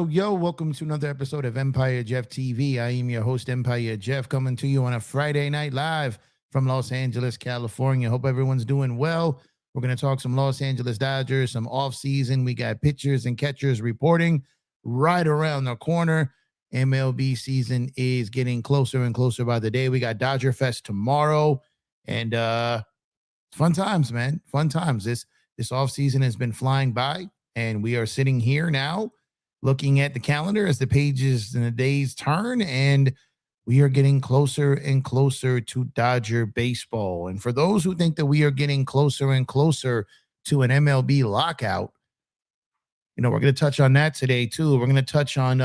Yo, welcome to another episode of Empire Jeff TV. I am your host, Empire Jeff, coming to you on a Friday night live from Los Angeles, California. Hope everyone's doing well. We're going to talk some Los Angeles Dodgers, some off-season. We got pitchers and catchers reporting right around the corner. MLB season is getting closer and closer by the day. We got Dodger Fest tomorrow, and fun times, man. Fun times. This off-season has been flying by, and we are sitting here now looking at the calendar as the pages and the days turn, and we are getting closer and closer to Dodger baseball. And for those who think that we are getting closer and closer to an MLB lockout, we're going to touch on that today too. We're going to touch on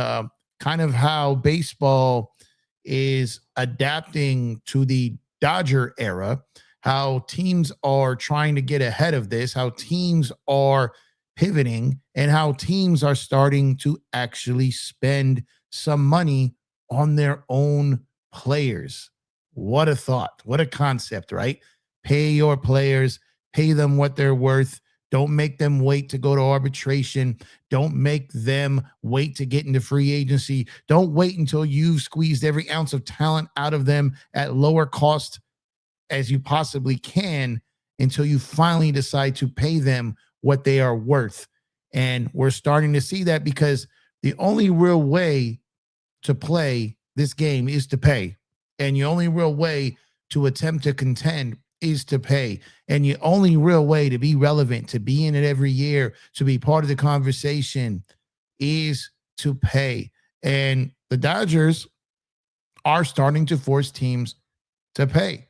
kind of how baseball is adapting to the Dodger era, how teams are trying to get ahead of this, how teams are pivoting, and how teams are starting to actually spend some money on their own players. What a thought. What a concept, right? Pay your players, pay them what they're worth. Don't make them wait to go to arbitration. Don't make them wait to get into free agency. Don't wait until you've squeezed every ounce of talent out of them at lower cost as you possibly can until you finally decide to pay them what they are worth. And we're starting to see that because the only real way to play this game is to pay. And the only real way to attempt to contend is to pay. And the only real way to be relevant, to be in it every year, to be part of the conversation is to pay. And the Dodgers are starting to force teams to pay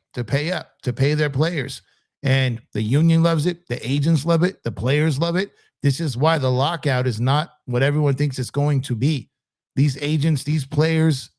up, to pay their players. And the union loves it. The agents love it. The players love it. This is why the lockout is not what everyone thinks it's going to be. These agents, these players,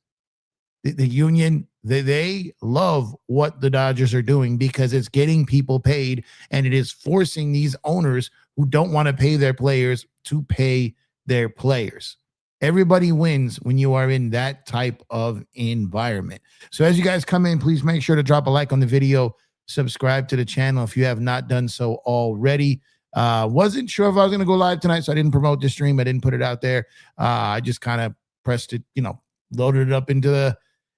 the union, they love what the Dodgers are doing because it's getting people paid, and it is forcing these owners who don't want to pay their players to pay their players. Everybody wins when you are in that type of environment. So as you guys come in, please make sure to drop a like on the video. Subscribe to the channel if you have not done so already. Wasn't sure if I was going to go live tonight, so I didn't promote the stream. I didn't put it out there. I just kind of pressed it, loaded it up into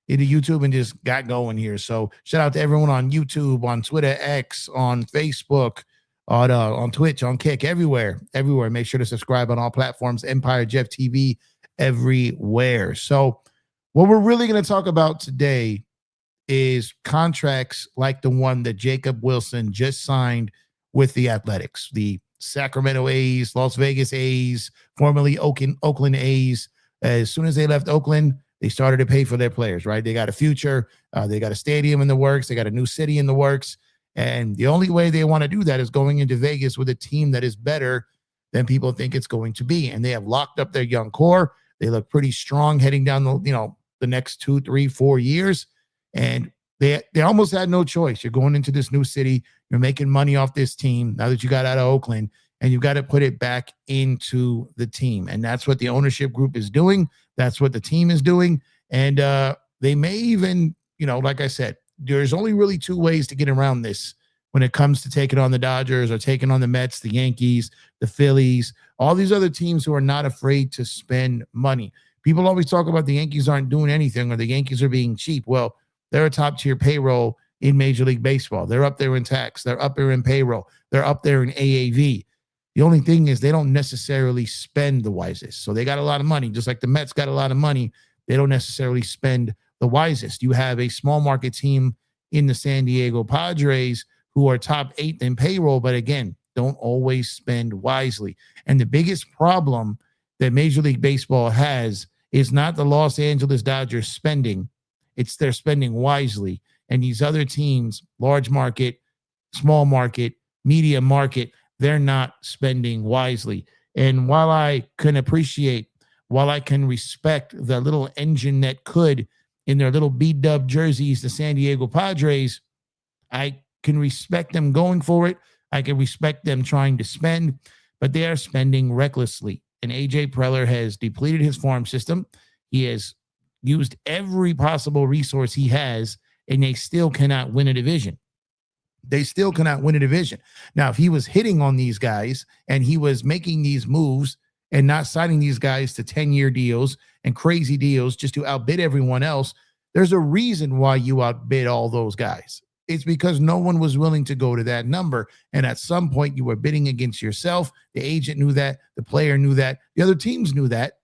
YouTube and just got going here. So shout out to everyone on YouTube, on Twitter, X, on Facebook, on Twitch, on Kick, everywhere. Make sure to subscribe on all platforms. EmpireJeffTV everywhere. So what we're really going to talk about today is contracts like the one that Jacob Wilson just signed with the Athletics, the Sacramento A's, Las Vegas A's, formerly Oakland A's. As soon as they left Oakland, they started to pay for their players, right? They got a future. They got a stadium in the works. They got a new city in the works. And the only way they want to do that is going into Vegas with a team that is better than people think it's going to be. And they have locked up their young core. They look pretty strong heading down the next 2, 3, 4 years. And they almost had no choice. You're going into this new city. You're making money off this team now that you got out of Oakland, and you've got to put it back into the team. And that's what the ownership group is doing. That's what the team is doing. And they may even, like I said, there's only really 2 ways to get around this when it comes to taking on the Dodgers or taking on the Mets, the Yankees, the Phillies, all these other teams who are not afraid to spend money. People always talk about the Yankees aren't doing anything or the Yankees are being cheap. Well, they're a top tier payroll in Major League Baseball. They're up there in tax. They're up there in payroll. They're up there in AAV. The only thing is they don't necessarily spend the wisest. So they got a lot of money, just like the Mets got a lot of money. They don't necessarily spend the wisest. You have a small market team in the San Diego Padres who are top 8 in payroll, but again, don't always spend wisely. And the biggest problem that Major League Baseball has is not the Los Angeles Dodgers spending. It's they're spending wisely. And these other teams, large market, small market, medium market, they're not spending wisely. And while I can respect the little engine that could in their little B-dub jerseys, the San Diego Padres, I can respect them going for it. I can respect them trying to spend, but they are spending recklessly. And A.J. Preller has depleted his farm system. He has used every possible resource he has, and they still cannot win a division. Now, if he was hitting on these guys and he was making these moves and not signing these guys to 10-year deals and crazy deals just to outbid everyone else, there's a reason why you outbid all those guys. It's because no one was willing to go to that number. And at some point you were bidding against yourself. The agent knew that. The player knew that. The other teams knew that.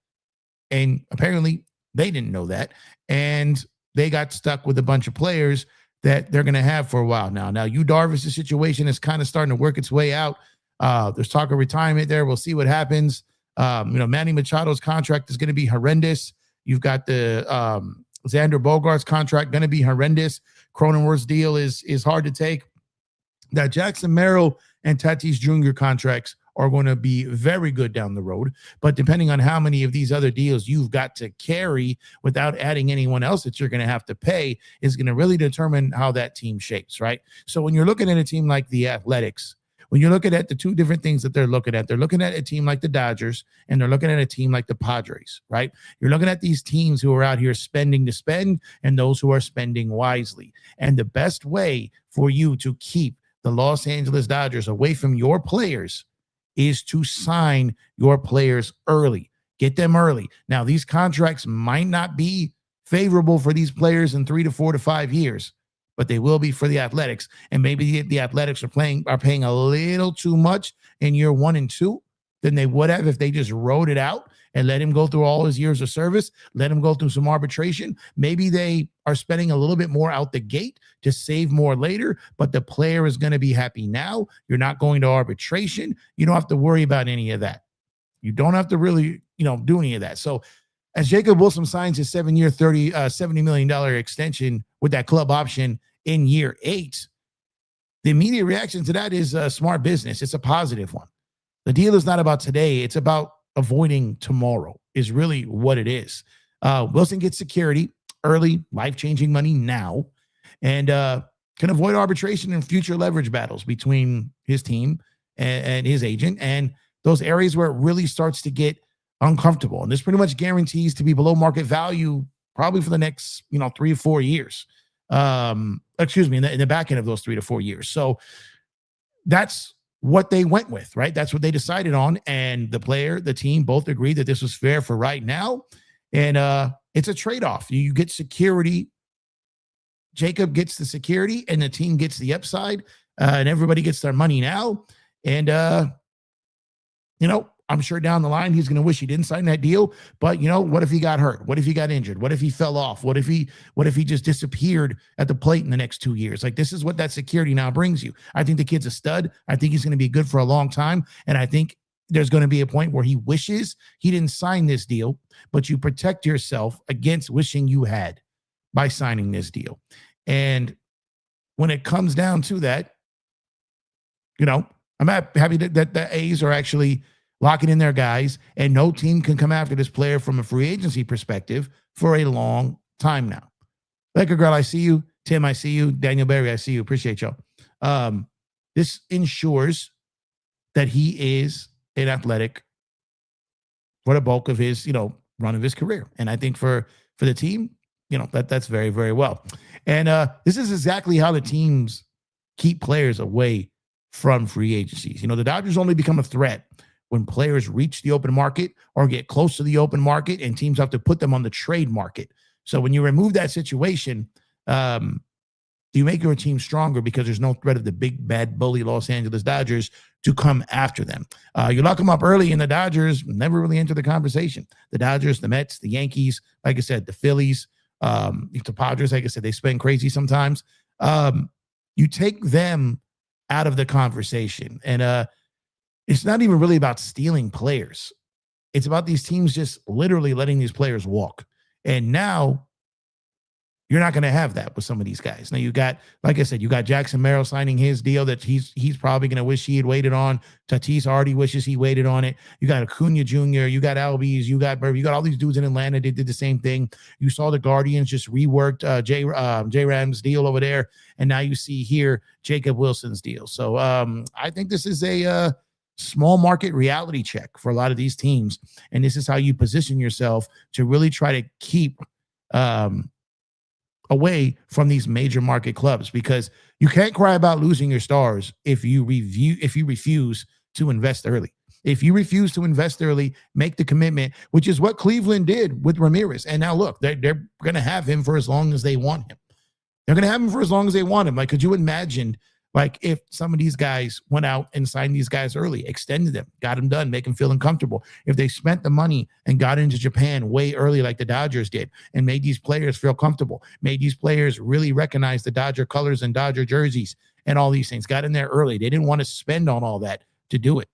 And apparently they didn't know that. And they got stuck with a bunch of players that they're going to have for a while now. Now, Yu Darvish's situation is kind of starting to work its way out. There's talk of retirement there. We'll see what happens. Manny Machado's contract is going to be horrendous. You've got the Xander Bogaerts contract going to be horrendous. Cronenworth's deal is hard to take. That Jackson Merrill and Tatis Jr. contracts are going to be very good down the road. But depending on how many of these other deals you've got to carry without adding anyone else that you're going to have to pay is going to really determine how that team shapes, right? So when you're looking at a team like the Athletics, when you're looking at the 2 different things that they're looking at a team like the Dodgers and they're looking at a team like the Padres, right? You're looking at these teams who are out here spending to spend and those who are spending wisely. And the best way for you to keep the Los Angeles Dodgers away from your players is to sign your players early. Get them early. Now, these contracts might not be favorable for these players in 3 to 4 to 5 years, but they will be for the Athletics. And maybe the Athletics are paying a little too much in year 1 and 2 than they would have if they just rode it out and let him go through all his years of service, let him go through some arbitration. Maybe they are spending a little bit more out the gate to save more later, but the player is going to be happy now. You're not going to arbitration. You don't have to worry about any of that. You don't have to really, do any of that. So as Jacob Wilson signs his 7-year, $70 million extension with that club option in year 8, the immediate reaction to that is a smart business. It's a positive one. The deal is not about today. It's about avoiding tomorrow is really what it is. Wilson gets security, early, life-changing money now, and can avoid arbitration and future leverage battles between his team and his agent and those areas where it really starts to get uncomfortable. And this pretty much guarantees to be below market value probably for the next, 3 or 4 years. In the back end of those 3 to 4 years. So that's what they went with, right? That's what they decided on. And the player, the team both agreed that this was fair for right now. And it's a trade-off. You get security. Jacob gets the security and the team gets the upside, and everybody gets their money now. And, I'm sure down the line he's going to wish he didn't sign that deal. But what if he got hurt? What if he got injured? What if he fell off? What if he just disappeared at the plate in the next 2 years? Like, this is what that security now brings you. I think the kid's a stud. I think he's going to be good for a long time. And I think there's going to be a point where he wishes he didn't sign this deal, but you protect yourself against wishing you had by signing this deal. And when it comes down to that, I'm happy that the A's are actually locking in their guys, and no team can come after this player from a free agency perspective for a long time now. Laker Girl, I see you. Tim, I see you. Daniel Berry, I see you. Appreciate y'all. This ensures that he is an athletic for the bulk of his, run of his career. And I think for the team, that's very, very well. And this is exactly how the teams keep players away from free agencies. The Dodgers only become a threat when players reach the open market or get close to the open market, and teams have to put them on the trade market. So when you remove that situation, you make your team stronger because there's no threat of the big bad bully Los Angeles Dodgers to come after them. You lock them up early, and the Dodgers never really enter the conversation. The Dodgers, the Mets, the Yankees, like I said, the Phillies, the Padres, like I said, they spend crazy sometimes. You take them out of the conversation, and it's not even really about stealing players. It's about these teams just literally letting these players walk. And now you're not going to have that with some of these guys. Now you got, like I said, you got Jackson Merrill signing his deal that he's probably going to wish he had waited on. Tatis already wishes he waited on it. You got Acuna Jr., you got Albies, you got all these dudes in Atlanta. They did the same thing. You saw the Guardians just reworked J Ram's deal over there. And now you see here Jacob Wilson's deal. So I think this is a small market reality check for a lot of these teams. And this is how you position yourself to really try to keep away from these major market clubs, because you can't cry about losing your stars if you refuse to invest early. If you refuse to invest early, make the commitment, which is what Cleveland did with Ramirez. And now look, they're going to have him for as long as they want him. They're going to have him for as long as they want him. Like, could you imagine, like, if some of these guys went out and signed these guys early, extended them, got them done, make them feel uncomfortable? If they spent the money and got into Japan way early like the Dodgers did and made these players feel comfortable, made these players really recognize the Dodger colors and Dodger jerseys and all these things, got in there early. They didn't want to spend on all that to do it.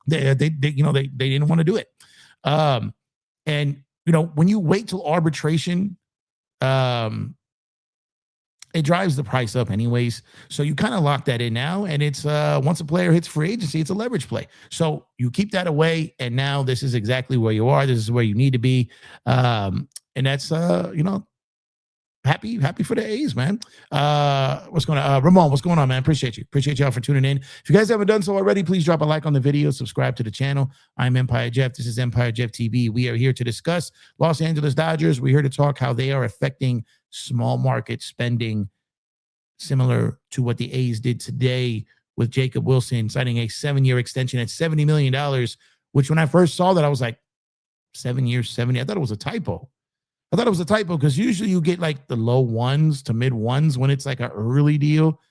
They didn't want to do it. And when you wait till arbitration, it drives the price up anyways. So you kind of lock that in now. And it's once a player hits free agency, it's a leverage play. So you keep that away. And now this is exactly where you are. This is where you need to be. And that's, happy for the A's, man. What's going on? Ramon, what's going on, man? Appreciate you. Appreciate y'all for tuning in. If you guys haven't done so already, please drop a like on the video, subscribe to the channel. I'm Empire Jeff. This is EmpireJeffTV. We are here to discuss Los Angeles Dodgers. We're here to talk how they are affecting small market spending, similar to what the A's did today with Jacob Wilson signing a 7-year extension at $70 million, which when I first saw that, I was like, 7 years, 70. I thought it was a typo. Because usually you get like the low ones to mid ones when it's like an early deal.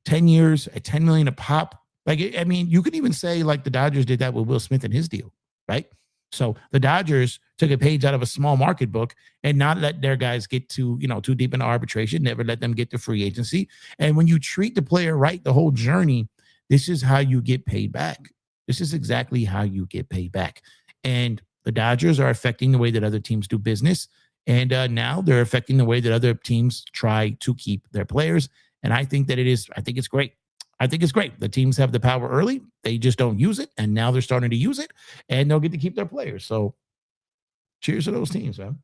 10 years at $10 million a pop. Like, you could even say like the Dodgers did that with Will Smith and his deal, right? So the Dodgers took a page out of a small market book and not let their guys get too deep into arbitration, never let them get to free agency. And when you treat the player right, the whole journey, this is how you get paid back. This is exactly how you get paid back. And the Dodgers are affecting the way that other teams do business. And now they're affecting the way that other teams try to keep their players. And I think it's great. I think it's great. The teams have the power early. They just don't use it. And now they're starting to use it, and they'll get to keep their players. So cheers to those teams, man.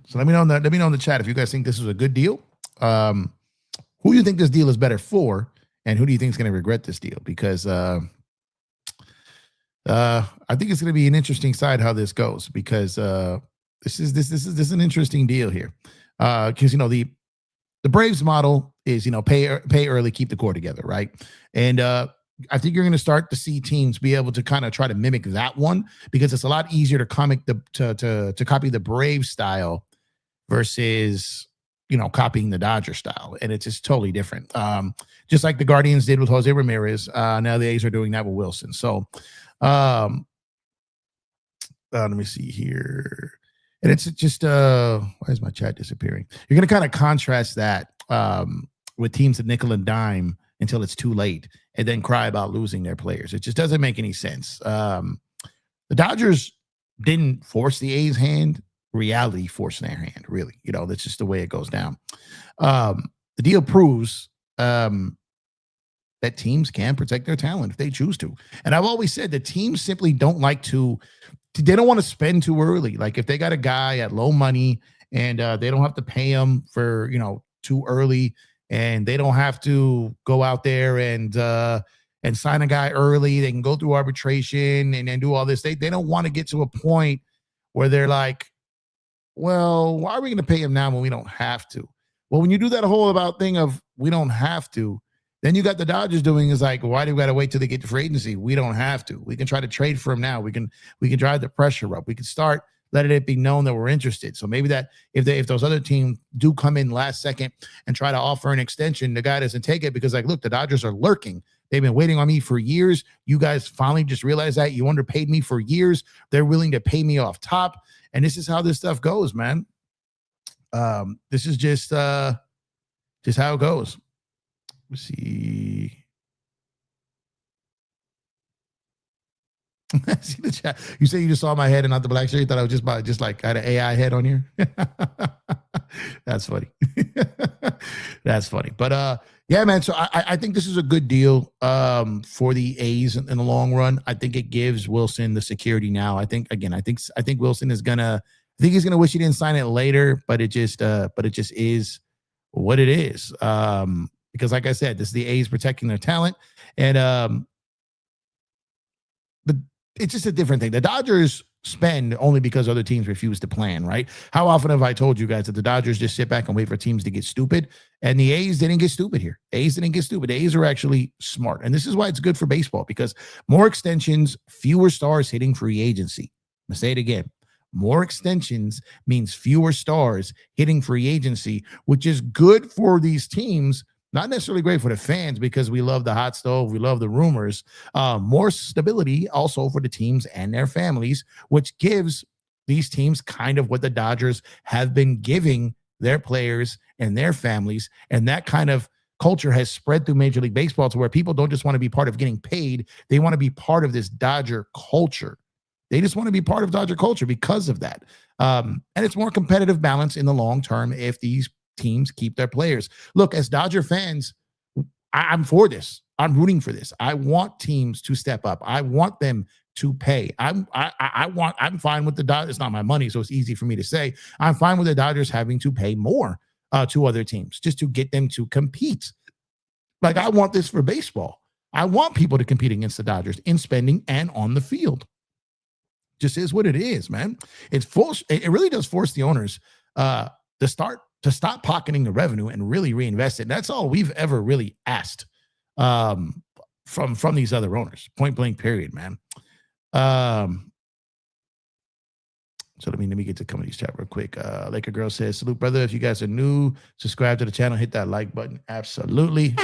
So let me know in the chat if you guys think this is a good deal. Who do you think this deal is better for? And who do you think is going to regret this deal? Because I think it's going to be an interesting side how this goes, because this is an interesting deal here. Because The Braves model is, pay early, keep the core together, right? And I think you're going to start to see teams be able to kind of try to mimic that one because it's a lot easier to copy the Brave style versus copying the Dodger style, and it's just totally different. Just like the Guardians did with Jose Ramirez, now the A's are doing that with Wilson. So, let me see here. And it's just why is my chat disappearing? You're going to kind of contrast that with teams that nickel and dime until it's too late and then cry about losing their players. It just doesn't make any sense. The Dodgers didn't force the A's hand. Reality forced their hand, really. That's just the way it goes down. The deal proves that teams can protect their talent if they choose to. And I've always said that teams simply don't like they don't want to spend too early. Like if they got a guy at low money and they don't have to pay him for, too early, and they don't have to go out there and sign a guy early. They can go through arbitration and do all this. They don't want to get to a point where they're like, well, why are we going to pay him now when we don't have to? Well, when you do that whole about thing of we don't have to, then you got the Dodgers doing is like, why do we got to wait till they get to free agency? We don't have to. We can try to trade for him now. We can drive the pressure up. We can start letting it be known that we're interested. So maybe that if those other teams do come in last second and try to offer an extension, the guy doesn't take it because look, the Dodgers are lurking. They've been waiting on me for years. You guys finally just realized that you underpaid me for years. They're willing to pay me off top. And this is how this stuff goes, man. This is just how it goes. Let's see. See the chat. You say you just saw my head and not the black shirt. You thought I was just like I had an AI head on here. That's funny. That's funny. But yeah, man. So I think this is a good deal for the A's in the long run. I think it gives Wilson the security now. I think Wilson is gonna. I think he's gonna wish he didn't sign it later, but it just is what it is. Because like I said, this is the A's protecting their talent, and but it's just a different thing. The Dodgers spend only because other teams refuse to plan, right? How often have I told you guys that the Dodgers just sit back and wait for teams to get stupid? And the A's didn't get stupid here. A's didn't get stupid. The A's are actually smart. And this is why it's good for baseball, because more extensions, fewer stars hitting free agency. I'm going to say it again. More extensions means fewer stars hitting free agency, which is good for these teams. Not necessarily great for the fans because we love the hot stove. We love the rumors. More stability also for the teams and their families, which gives these teams kind of what the Dodgers have been giving their players and their families. And that kind of culture has spread through Major League Baseball to where people don't just want to be part of getting paid. They want to be part of this Dodger culture. They just want to be part of Dodger culture because of that. And it's more competitive balance in the long term if these teams keep their players. Look, as Dodger fans, I'm for this. I'm rooting for this. I want teams to step up. I want them to pay. I'm fine with the Dodgers. It's not my money, so it's easy for me to say. I'm fine with the Dodgers having to pay more to other teams just to get them to compete. Like, I want this for baseball. I want people to compete against the Dodgers in spending and on the field. Just is what it is, man. It really does force the owners to stop pocketing the revenue and really reinvest it. And that's all we've ever really asked from these other owners. Point blank, period, man. So let me get to Comedy's chat real quick. Laker Girl says, salute, brother. If you guys are new, subscribe to the channel, hit that like button. Absolutely.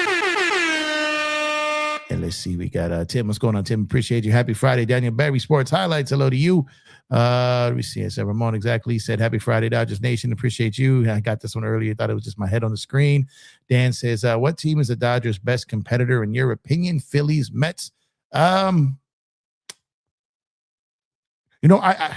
And let's see, we got Tim. What's going on, Tim? Appreciate you. Happy Friday. Daniel Barry Sports Highlights. Hello to you. Let me see. I said Ramon exactly said happy Friday, Dodgers Nation. Appreciate you. I got this one earlier. Thought it was just my head on the screen. Dan says, what team is the Dodgers' best competitor in your opinion? Phillies, Mets. It's going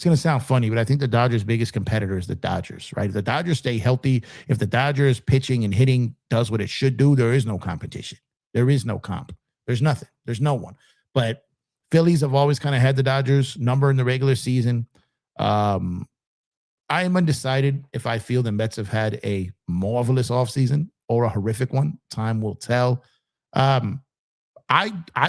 to sound funny, but I think the Dodgers' biggest competitor is the Dodgers, right? If the Dodgers stay healthy, if the Dodgers pitching and hitting does what it should do, there is no competition. There is no comp. There's nothing. There's no one. But Phillies have always kind of had the Dodgers number in the regular season. I am undecided if I feel the Mets have had a marvelous offseason or a horrific one. Time will tell. I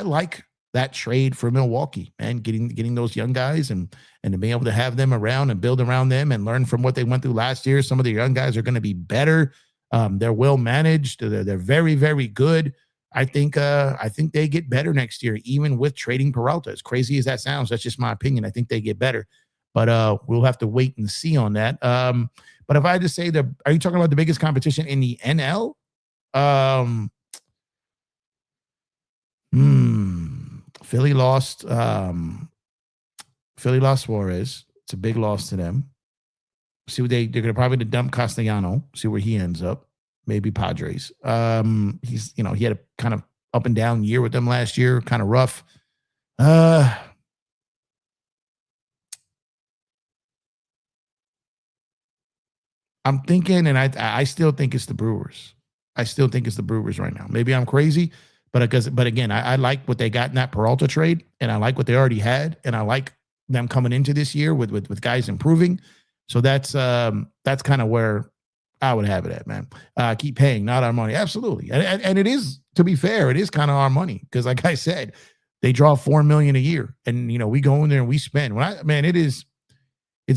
like that trade for Milwaukee and getting those young guys and to be able to have them around and build around them and learn from what they went through last year. Some of the young guys are going to be better. They're well managed. They're very, very good. I think they get better next year, even with trading Peralta. As crazy as that sounds, that's just my opinion. I think they get better, but we'll have to wait and see on that. But if I had to say, are you talking about the biggest competition in the NL? Philly lost. Philly lost Suarez. It's a big loss to them. See what they're going to probably dump Castellano. See where he ends up. Maybe Padres. He had a kind of up and down year with them last year, kind of rough. I'm thinking, and I still think it's the Brewers. I still think it's the Brewers right now. Maybe I'm crazy, but again, I like what they got in that Peralta trade, and I like what they already had, and I like them coming into this year with guys improving. So that's kind of where I would have it at, man. Keep paying, not our money. Absolutely. And it is, to be fair, it is kind of our money. Because like I said, they draw $4 million a year. And we go in there and we spend. It's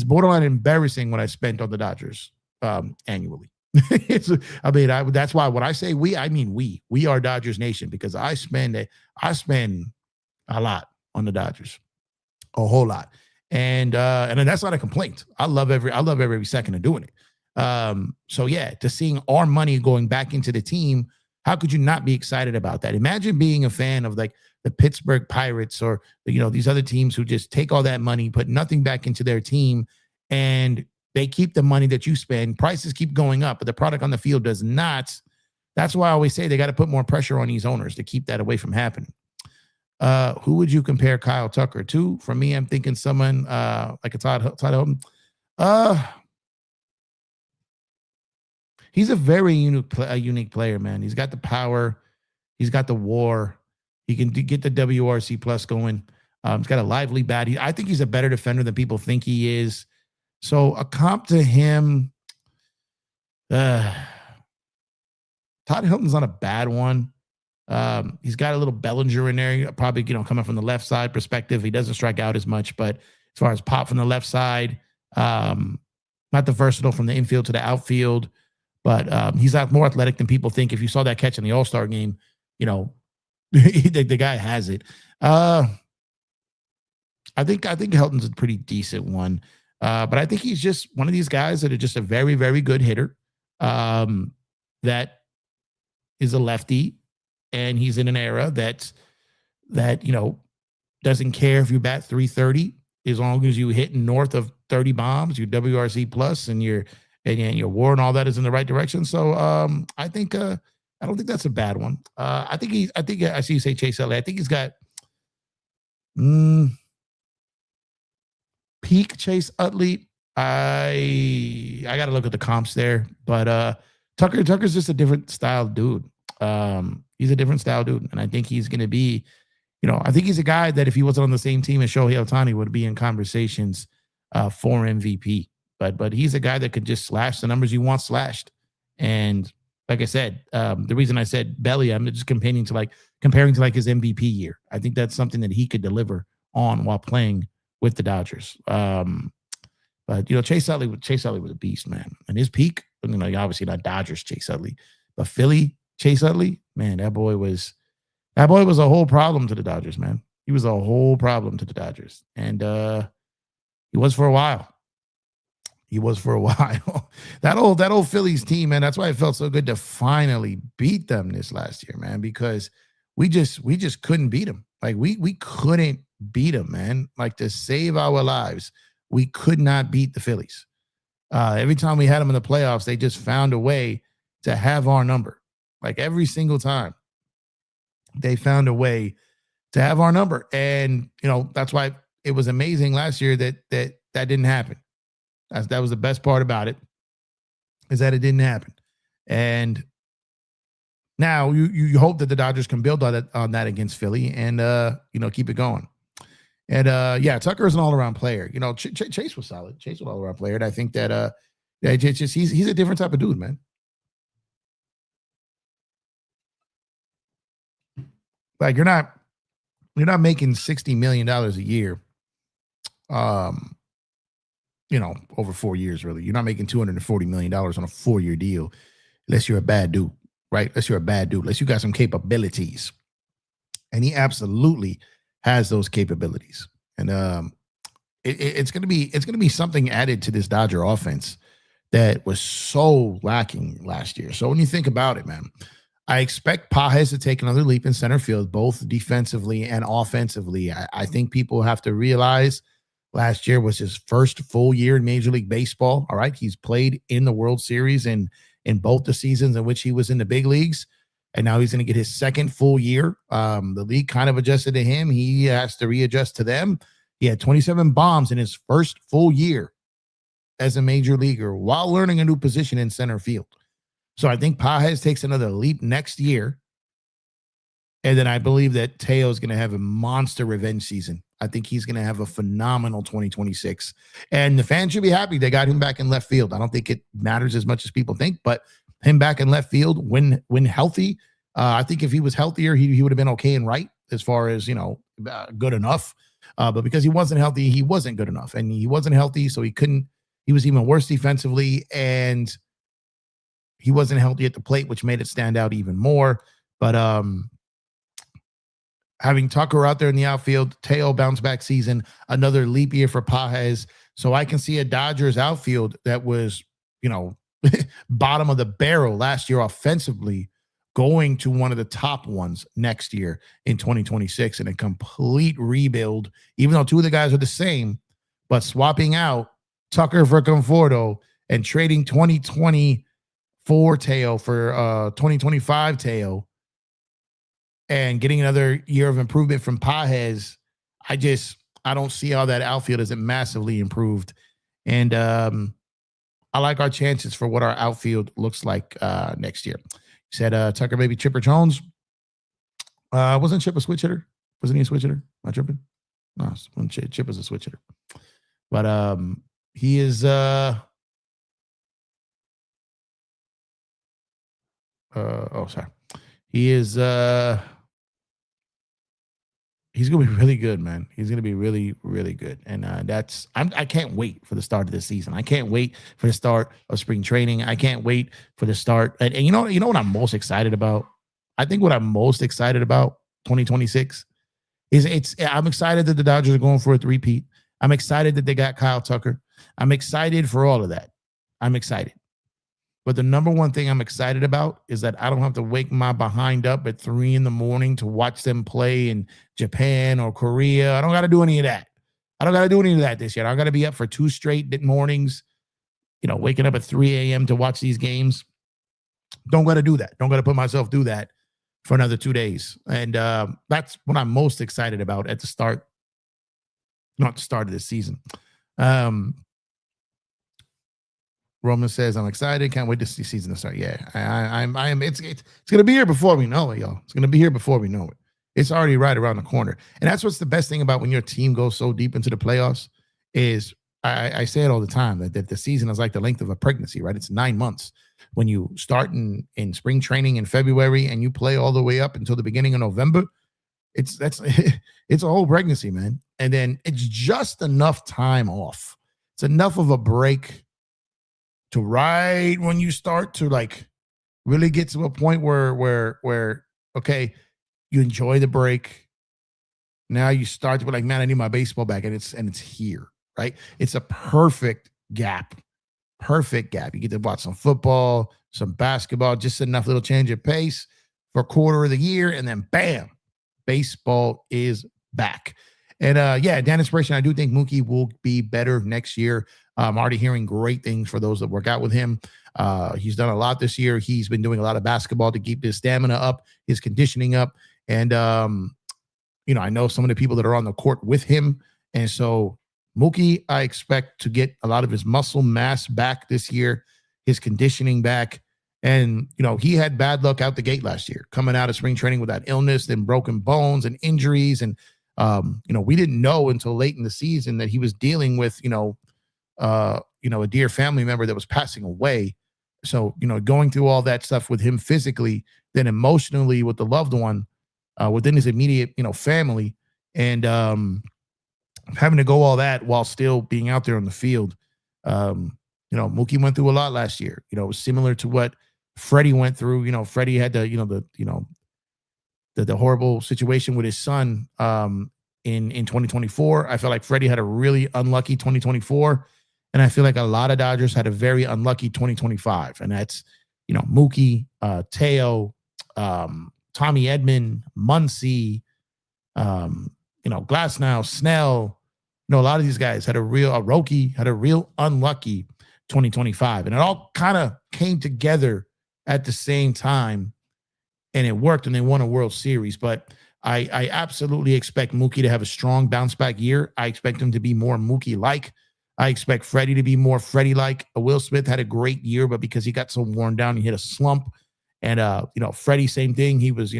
borderline embarrassing what I spent on the Dodgers annually. That's why when I say we, I mean we are Dodgers Nation, because I spend a lot on the Dodgers. A whole lot. And that's not a complaint. I love every second of doing it. So yeah, to seeing our money going back into the team, how could you not be excited about that? Imagine being a fan of like the Pittsburgh Pirates or these other teams who just take all that money, put nothing back into their team, and they keep the money that you spend. Prices keep going up, but the product on the field does not. That's why I always say they got to put more pressure on these owners to keep that away from happening. Who would you compare Kyle Tucker to? For me, I'm thinking someone like a Todd Hilton. He's a very unique player, man. He's got the power. He's got the WAR. He can get the WRC plus going. He's got a lively bat. I think he's a better defender than people think he is. So a comp to him, Todd Hilton's not a bad one. He's got a little Bellinger in there, probably, coming from the left side perspective. He doesn't strike out as much, but as far as pop from the left side, not the versatile from the infield to the outfield, but he's more athletic than people think. If you saw that catch in the All-Star game, the guy has it. I think Hilton's a pretty decent one. But I think he's just one of these guys that are just a very, very good hitter. That is a lefty, and he's in an era that doesn't care if you bat 330 as long as you hitting north of 30 bombs, your WRC plus, and your WAR and all that is in the right direction. So I think I don't think that's a bad one. I think I see you say Chase Utley. I think he's got peak Chase Utley. I got to look at the comps there, but Tucker's just a different style dude. He's a different style dude, and I think he's going to be, I think he's a guy that if he wasn't on the same team as Shohei Ohtani would be in conversations for MVP. But he's a guy that could just slash the numbers you want slashed. And like I said, the reason I said Belly, I'm just comparing to his MVP year. I think that's something that he could deliver on while playing with the Dodgers. But Chase Utley was a beast, man. And his peak, obviously not Dodgers Chase Utley, but Philly Chase Utley, man, that boy was a whole problem to the Dodgers, man. He was a whole problem to the Dodgers. And he was for a while. That old Phillies team, man. That's why it felt so good to finally beat them this last year, man, because we just couldn't beat them. Like we couldn't beat them, man. Like, to save our lives, we could not beat the Phillies. Every time we had them in the playoffs, they just found a way to have our number. Like every single time, they found a way to have our number. And, that's why it was amazing last year that didn't happen. That was the best part about it, is that it didn't happen. And now you hope that the Dodgers can build on that against Philly and, keep it going. And, Tucker is an all-around player. Chase was solid. Chase was an all-around player. And I think that he's a different type of dude, man. Like, you're not making $60 million a year, over 4 years, really. You're not making $240 million on a 4-year deal unless you're a bad dude, right? Unless you're a bad dude, unless you got some capabilities. And he absolutely has those capabilities. And it's gonna be something added to this Dodger offense that was so lacking last year. So when you think about it, man, I expect Pages to take another leap in center field, both defensively and offensively. I think people have to realize last year was his first full year in Major League Baseball. All right. He's played in the World Series and in both the seasons in which he was in the big leagues. And now he's going to get his second full year. The league kind of adjusted to him. He has to readjust to them. He had 27 bombs in his first full year as a major leaguer while learning a new position in center field. So I think Pages takes another leap next year. And then I believe that Teo is going to have a monster revenge season. I think he's going to have a phenomenal 2026. And the fans should be happy they got him back in left field. I don't think it matters as much as people think, but him back in left field when healthy, I think if he was healthier, he would have been okay and right as far as, good enough. But because he wasn't healthy, he wasn't good enough. And he wasn't healthy, so he was even worse defensively, and he wasn't healthy at the plate, which made it stand out even more. But having Tucker out there in the outfield, Teo bounce back season, another leap year for Pages. So I can see a Dodgers outfield that was, bottom of the barrel last year offensively going to one of the top ones next year in 2026 and a complete rebuild, even though two of the guys are the same, but swapping out Tucker for Conforto and trading 2024 Teo for 2025 Teo and getting another year of improvement from Pages. I don't see how that outfield isn't massively improved. And I like our chances for what our outfield looks like next year. He said Tucker, maybe Chipper Jones. Wasn't Chip a switch hitter? Wasn't he a switch hitter? Am I tripping? No, Chip was a switch hitter. But he is sorry. He is he's gonna be really good, man. He's gonna be really, really good. And I can't wait for the start of this season. I can't wait for the start of spring training. I can't wait for the start. And you know what I'm most excited about? I think what I'm most excited about 2026 is I'm excited that the Dodgers are going for a three-peat. I'm excited that they got Kyle Tucker. I'm excited for all of that. I'm excited. But the number one thing I'm excited about is that I don't have to wake my behind up at 3 a.m. to watch them play in Japan or Korea. I don't got to do any of that. I don't got to do any of that this year. I got to be up for 2 straight mornings, waking up at 3 a.m. to watch these games. Don't got to do that. Don't got to put myself through that for another 2 days. And that's what I'm most excited about at the start, not the start of this season. Roman says, I'm excited. Can't wait to see season to start. Yeah, I am. It's going to be here before we know it, y'all. It's going to be here before we know it. It's already right around the corner. And that's what's the best thing about when your team goes so deep into the playoffs is I say it all the time that the season is like the length of a pregnancy, right? It's 9 months. When you start in spring training in February and you play all the way up until the beginning of November, it's a whole pregnancy, man. And then it's just enough time off. It's enough of a break to right when you start to really get to a point where okay, you enjoy the break. Now you start to be like, man, I need my baseball back, and it's here, right? It's a perfect gap. Perfect gap. You get to watch some football, some basketball, just enough little change of pace for a quarter of the year, and then bam, baseball is back. And Dan Inspiration, I do think Mookie will be better next year. I'm already hearing great things for those that work out with him. He's done a lot this year. He's been doing a lot of basketball to keep his stamina up, his conditioning up. And, I know some of the people that are on the court with him. And so Mookie, I expect to get a lot of his muscle mass back this year, his conditioning back. And, he had bad luck out the gate last year, coming out of spring training with that illness, then broken bones and injuries. And, we didn't know until late in the season that he was dealing with, a dear family member that was passing away. So, going through all that stuff with him physically, then emotionally with the loved one, within his immediate, family, and having to go all that while still being out there on the field. Mookie went through a lot last year. It was similar to what Freddie went through, Freddie had the horrible situation with his son in 2024. I feel like Freddie had a really unlucky 2024. And I feel like a lot of Dodgers had a very unlucky 2025. And that's, Mookie, Teo, Tommy Edman, Muncy, Glasnow, Snell. A lot of these guys had Roki had a real unlucky 2025. And it all kind of came together at the same time. And it worked, and they won a World Series. But I absolutely expect Mookie to have a strong bounce back year. I expect him to be more Mookie-like. I expect Freddie to be more Freddie-like. Will Smith had a great year, but because he got so worn down, he hit a slump. And Freddie, same thing. He was,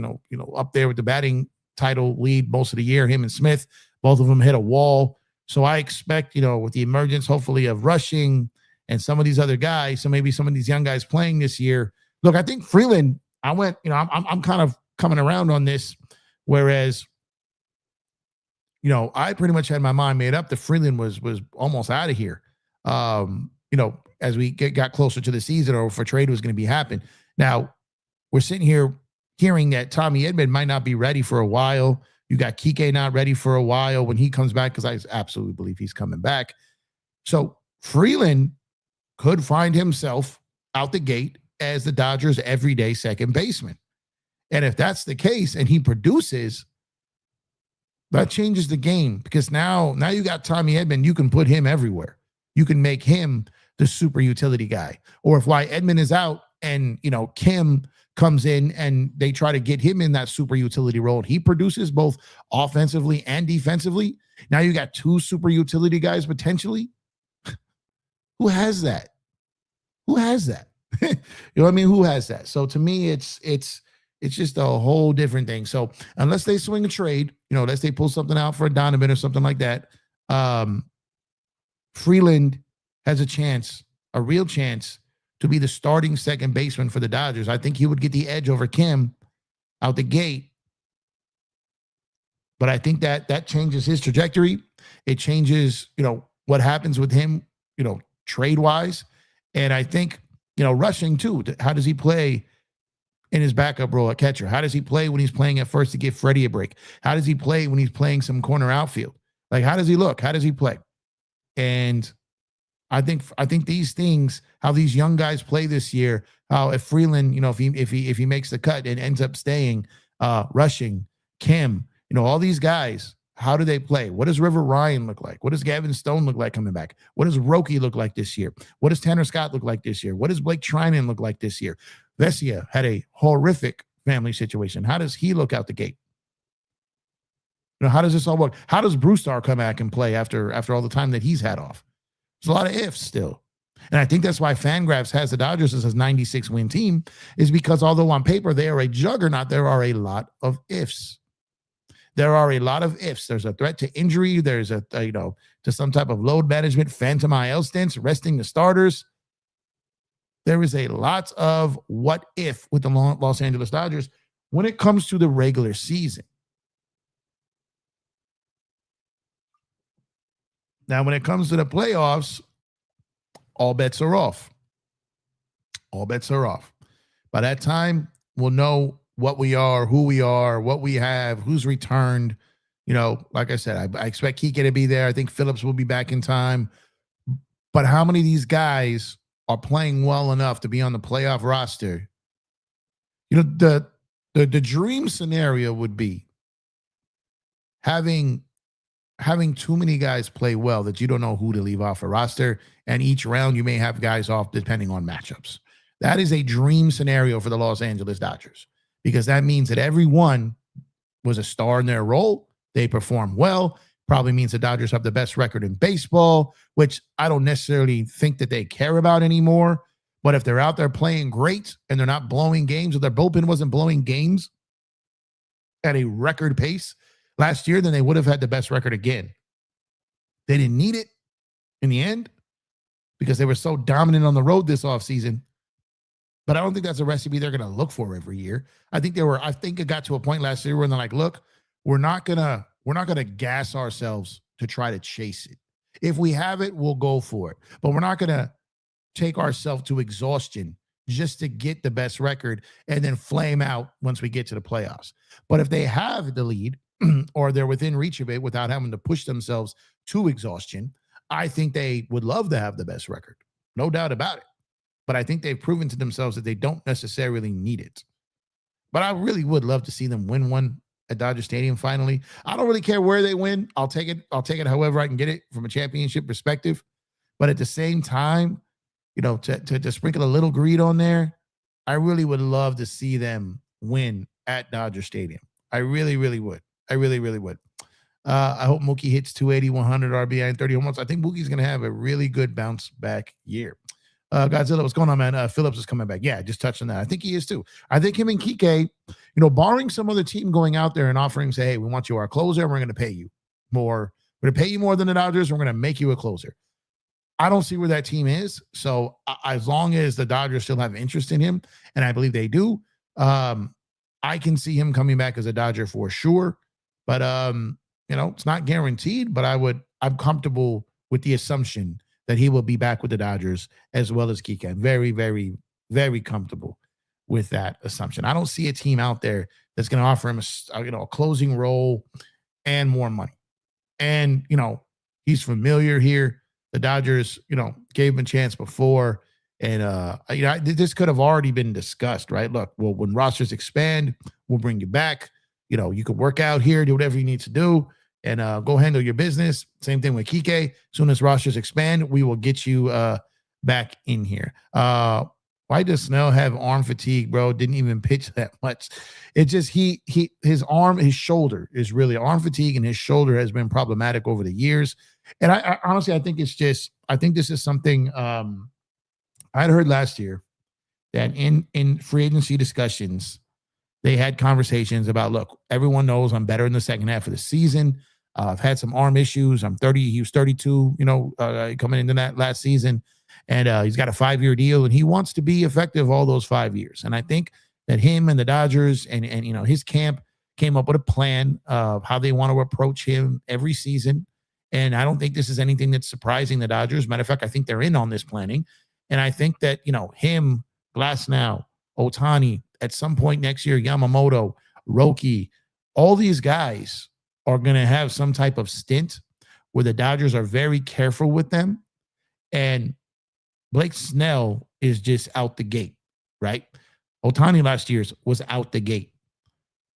up there with the batting title lead most of the year. Him and Smith, both of them hit a wall. So I expect, with the emergence, hopefully, of Rushing and some of these other guys, so maybe some of these young guys playing this year. Look, I think Freeland. I'm kind of coming around on this, whereas, I pretty much had my mind made up that Freeland was almost out of here. As we got closer to the season, or if a trade was going to be happening. Now we're sitting here hearing that Tommy Edman might not be ready for a while. You got Kike not ready for a while when he comes back, because I absolutely believe he's coming back. So Freeland could find himself out the gate as the Dodgers' everyday second baseman. And if that's the case and he produces, that changes the game, because now you got Tommy Edman. You can put him everywhere. You can make him the super utility guy. Or if Edman is out and, Kim comes in and they try to get him in that super utility role, and he produces both offensively and defensively. Now you got two super utility guys potentially. Who has that? Who has that? You know what I mean? Who has that? So to me, it's just a whole different thing. So unless they swing a trade, unless they pull something out for a Donovan or something like that, Freeland has a real chance to be the starting second baseman for the Dodgers. I think he would get the edge over Kim out the gate. But I think that changes his trajectory. It changes, what happens with him, trade-wise. And I think, Rushing too. How does he play in his backup role at catcher? How does he play when he's playing at first to give Freddie a break? How does he play when he's playing some corner outfield? Like, how does he look? How does he play? And I think these things, how these young guys play this year, how if Freeland, if he makes the cut and ends up staying, Rushing, Kim, all these guys, how do they play? What does River Ryan look like? What does Gavin Stone look like coming back? What does Roki look like this year? What does Tanner Scott look like this year? What does Blake Trinan look like this year? Vesia had a horrific family situation. How does he look out the gate? How does this all work? How does Brewstar come back and play after all the time that he's had off? There's a lot of ifs still. And I think that's why Fangraphs has the Dodgers as a 96-win team, is because although on paper they are a juggernaut, there are a lot of ifs. There are a lot of ifs. There's a threat to injury. There's to some type of load management, phantom IL stints, resting the starters. There is a lot of what if with the Los Angeles Dodgers when it comes to the regular season. Now, when it comes to the playoffs, all bets are off. All bets are off. By that time, we'll know what we are, who we are, what we have, who's returned. Like I said, I expect Kike to be there. I think Phillips will be back in time. But how many of these guys are playing well enough to be on the playoff roster? The dream scenario would be having too many guys play well that you don't know who to leave off a roster. And each round you may have guys off depending on matchups. That is a dream scenario for the Los Angeles Dodgers, because that means that everyone was a star in their role. They perform well. Probably means the Dodgers have the best record in baseball, which I don't necessarily think that they care about anymore. But if they're out there playing great and they're not blowing games, or their bullpen wasn't blowing games at a record pace last year, then they would have had the best record again. They didn't need it in the end because they were so dominant on the road this offseason. But I don't think that's a recipe they're going to look for every year. I think it got to a point last year where they're like, look, we're not going to gas ourselves to try to chase it. If we have it, we'll go for it. But we're not going to take ourselves to exhaustion just to get the best record and then flame out once we get to the playoffs. But if they have the lead or they're within reach of it without having to push themselves to exhaustion, I think they would love to have the best record. No doubt about it. But I think they've proven to themselves that they don't necessarily need it. But I really would love to see them win one at Dodger Stadium finally. I don't really care where they win. I'll take it. I'll take it however I can get it from a championship perspective. But at the same time, to sprinkle a little greed on there, I really would love to see them win at Dodger Stadium. I really, really would. I really, really would. I hope Mookie hits 280, 100 RBI, and 30 home runs. I think Mookie's going to have a really good bounce back year. Godzilla, what's going on, man? Phillips is coming back. Yeah, just touched on that. I think he is too. I think him and Kike, barring some other team going out there and offering, say, hey, we want you our closer, and we're going to pay you more. We're going to pay you more than the Dodgers. We're going to make you a closer. I don't see where that team is. So as long as the Dodgers still have interest in him, and I believe they do, I can see him coming back as a Dodger for sure. But, it's not guaranteed, but I'm comfortable with the assumption that he will be back with the Dodgers as well as Kike. I'm very, very, very comfortable with that assumption. I don't see a team out there that's going to offer him a closing role and more money. And, he's familiar here. The Dodgers, gave him a chance before. And, this could have already been discussed, right? Look, well, when rosters expand, we'll bring you back. You could work out here, do whatever you need to do, and go handle your business. Same thing with Kike. As soon as rosters expand, we will get you back in here. Why does Snell have arm fatigue, bro? Didn't even pitch that much. It just his shoulder is really arm fatigue, and his shoulder has been problematic over the years. And I honestly, I think this is something I'd heard last year that in free agency discussions, they had conversations about, look, everyone knows I'm better in the second half of the season. I've had some arm issues. I'm 30. He was 32, coming into that last season. And he's got a 5-year deal, and he wants to be effective all those 5 years. And I think that him and the Dodgers and his camp came up with a plan of how they want to approach him every season. And I don't think this is anything that's surprising the Dodgers. Matter of fact, I think they're in on this planning. And I think that, him, Glasnow, Ohtani, at some point next year, Yamamoto, Roki, all these guys are going to have some type of stint where the Dodgers are very careful with them. And Blake Snell is just out the gate, right? Ohtani last year's was out the gate.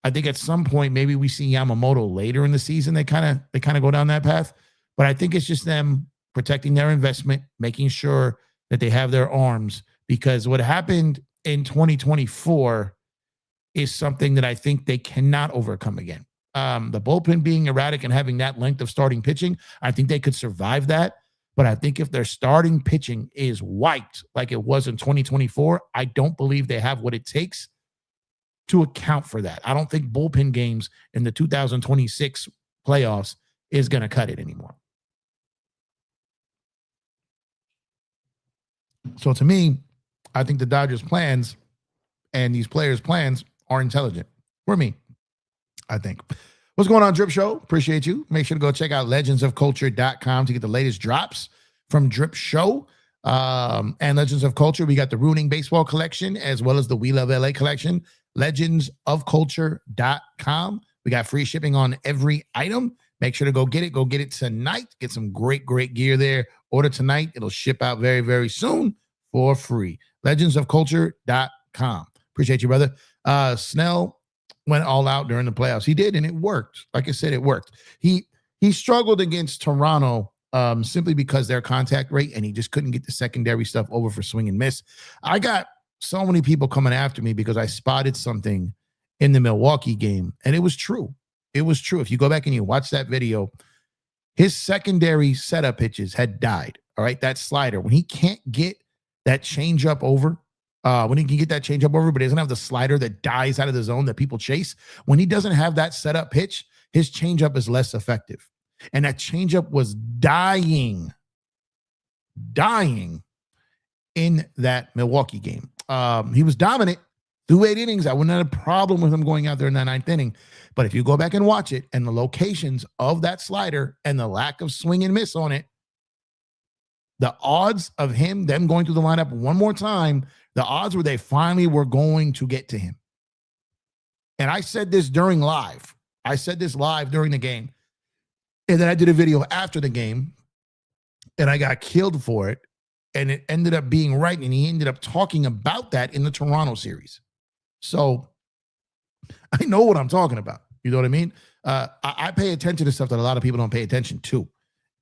I think at some point, maybe we see Yamamoto later in the season. They kind of go down that path. But I think it's just them protecting their investment, making sure that they have their arms, because what happened in 2024 is something that I think they cannot overcome again. The bullpen being erratic and having that length of starting pitching, I think they could survive that. But I think if their starting pitching is wiped like it was in 2024, I don't believe they have what it takes to account for that. I don't think bullpen games in the 2026 playoffs is going to cut it anymore. So to me, I think the Dodgers' plans and these players' plans are intelligent. For me, I think. What's going on, Drip Show? Appreciate you. Make sure to go check out legendsofculture.com to get the latest drops from Drip Show. And Legends of Culture, we got the Ruining Baseball collection as well as the We Love LA collection. Legendsofculture.com. We got free shipping on every item. Make sure to go get it. Go get it tonight. Get some great, great gear there. Order tonight. It'll ship out very, very soon for free. Legendsofculture.com. Appreciate you, brother. Snell went all out during the playoffs. He did, and it worked. Like I said, it worked. He struggled against Toronto simply because their contact rate, and he just couldn't get the secondary stuff over for swing and miss. I got so many people coming after me because I spotted something in the Milwaukee game, and it was true. It was true. If you go back and you watch that video, his secondary setup pitches had died. All right, that slider, when he can't get that changeup over, when he can get that changeup over, but he doesn't have the slider that dies out of the zone that people chase. When he doesn't have that setup pitch, his changeup is less effective. And that changeup was dying in that Milwaukee game. He was dominant through 8 innings. I wouldn't have a problem with him going out there in that 9th inning. But if you go back and watch it and the locations of that slider and the lack of swing and miss on it, the odds of them going through the lineup one more time, The odds were they finally were going to get to him. And I said this during live. I said this live during the game. And then I did a video after the game, and I got killed for it. And it ended up being right. And he ended up talking about that in the Toronto series. So I know what I'm talking about. You know what I mean? I pay attention to stuff that a lot of people don't pay attention to.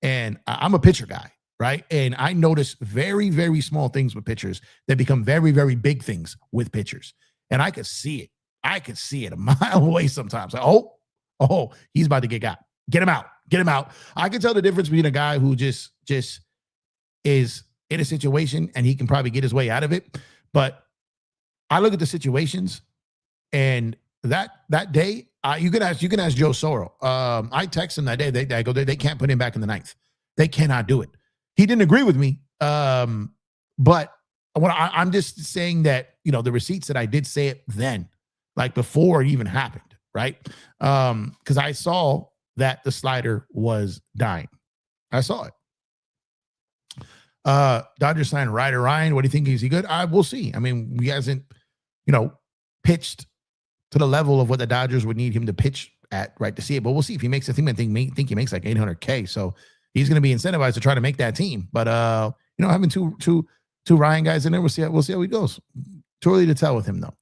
And I'm a pitcher guy, right? And I notice very, very small things with pitchers that become very, very big things with pitchers. And I could see it. I could see it a mile away sometimes. Like, oh, he's about to get got. Get him out. Get him out. I can tell the difference between a guy who just is in a situation and he can probably get his way out of it. But I look at the situations, and that day, you can ask Joe Soro. I text him that day. They can't put him back in the ninth. They cannot do it. He didn't agree with me. But I'm just saying that, the receipts that I did say it then, like before it even happened, right? Because I saw that the slider was dying. I saw it. Dodgers signed Ryder Ryan. What do you think? Is he good? We'll see. I mean, he hasn't, pitched to the level of what the Dodgers would need him to pitch at, right, to see it. But we'll see if he makes a team. I think he makes like $800K. So he's going to be incentivized to try to make that team. But having two Ryan guys in there, we'll see how he goes. Too early to tell with him though.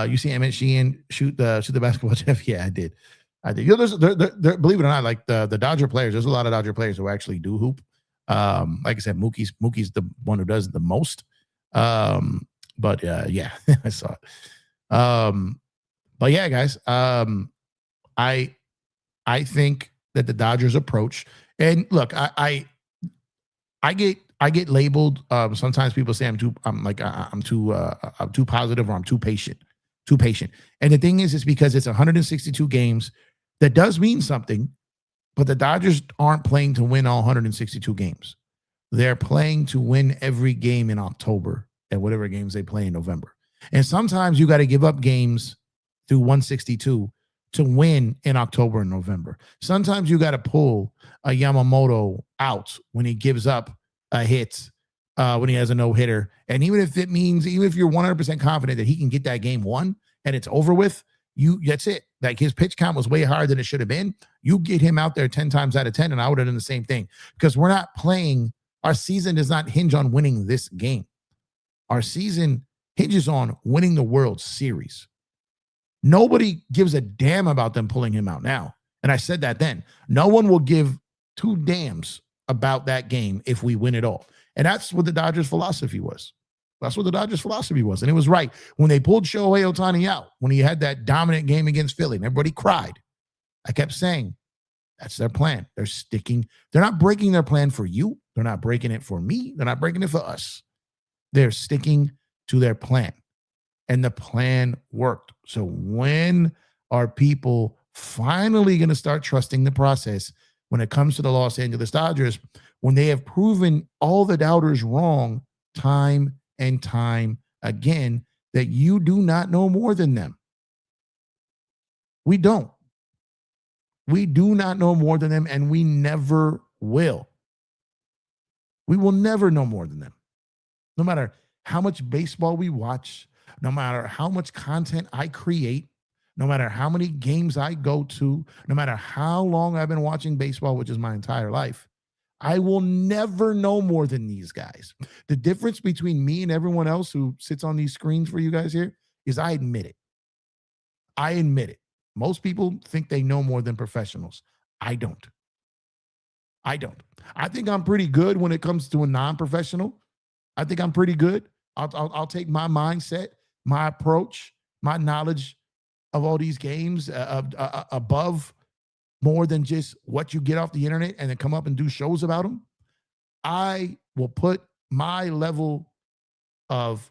You see Emmett Sheehan shoot the basketball, Jeff? Yeah, I did. There, believe it or not, like the Dodger players, there's a lot of Dodger players who actually do hoop. Like I said, Mookie's the one who does the most. But yeah, I saw it. But yeah, guys, I think that the Dodgers approach, and look, I get labeled. Sometimes people say I'm too positive, or I'm too patient. And the thing is, it's because it's 162 games. That does mean something, but the Dodgers aren't playing to win all 162 games. They're playing to win every game in October and whatever games they play in November. And sometimes you got to give up games through 162 to win in October and November. Sometimes you got to pull a Yamamoto out when he gives up a hit, when he has a no-hitter. And even if you're 100% confident that he can get that game won and it's over with, that's it. Like, his pitch count was way higher than it should have been. You get him out there 10 times out of 10, and I would have done the same thing, because we're not playing. Our season does not hinge on winning this game. Our season hinges on winning the World Series. Nobody gives a damn about them pulling him out now. And I said that then. No one will give two damns about that game if we win it all. And that's what the Dodgers' philosophy was. And it was right. When they pulled Shohei Ohtani out, when he had that dominant game against Philly, and everybody cried, I kept saying, that's their plan. They're sticking. They're not breaking their plan for you. They're not breaking it for me. They're not breaking it for us. They're sticking to their plan. And the plan worked. So when are people finally going to start trusting the process when it comes to the Los Angeles Dodgers, when they have proven all the doubters wrong time and time again, that you do not know more than them? We don't. We do not know more than them, and we never will. We will never know more than them. No matter how much baseball we watch, no matter how much content I create, no matter how many games I go to, no matter how long I've been watching baseball, which is my entire life, I will never know more than these guys. The difference between me and everyone else who sits on these screens for you guys here is I admit it. I admit it. Most people think they know more than professionals. I don't. I think I'm pretty good when it comes to a non-professional. I think I'm pretty good. I'll take my mindset, my approach, my knowledge of all these games above more than just what you get off the internet and then come up and do shows about them. I will put my level of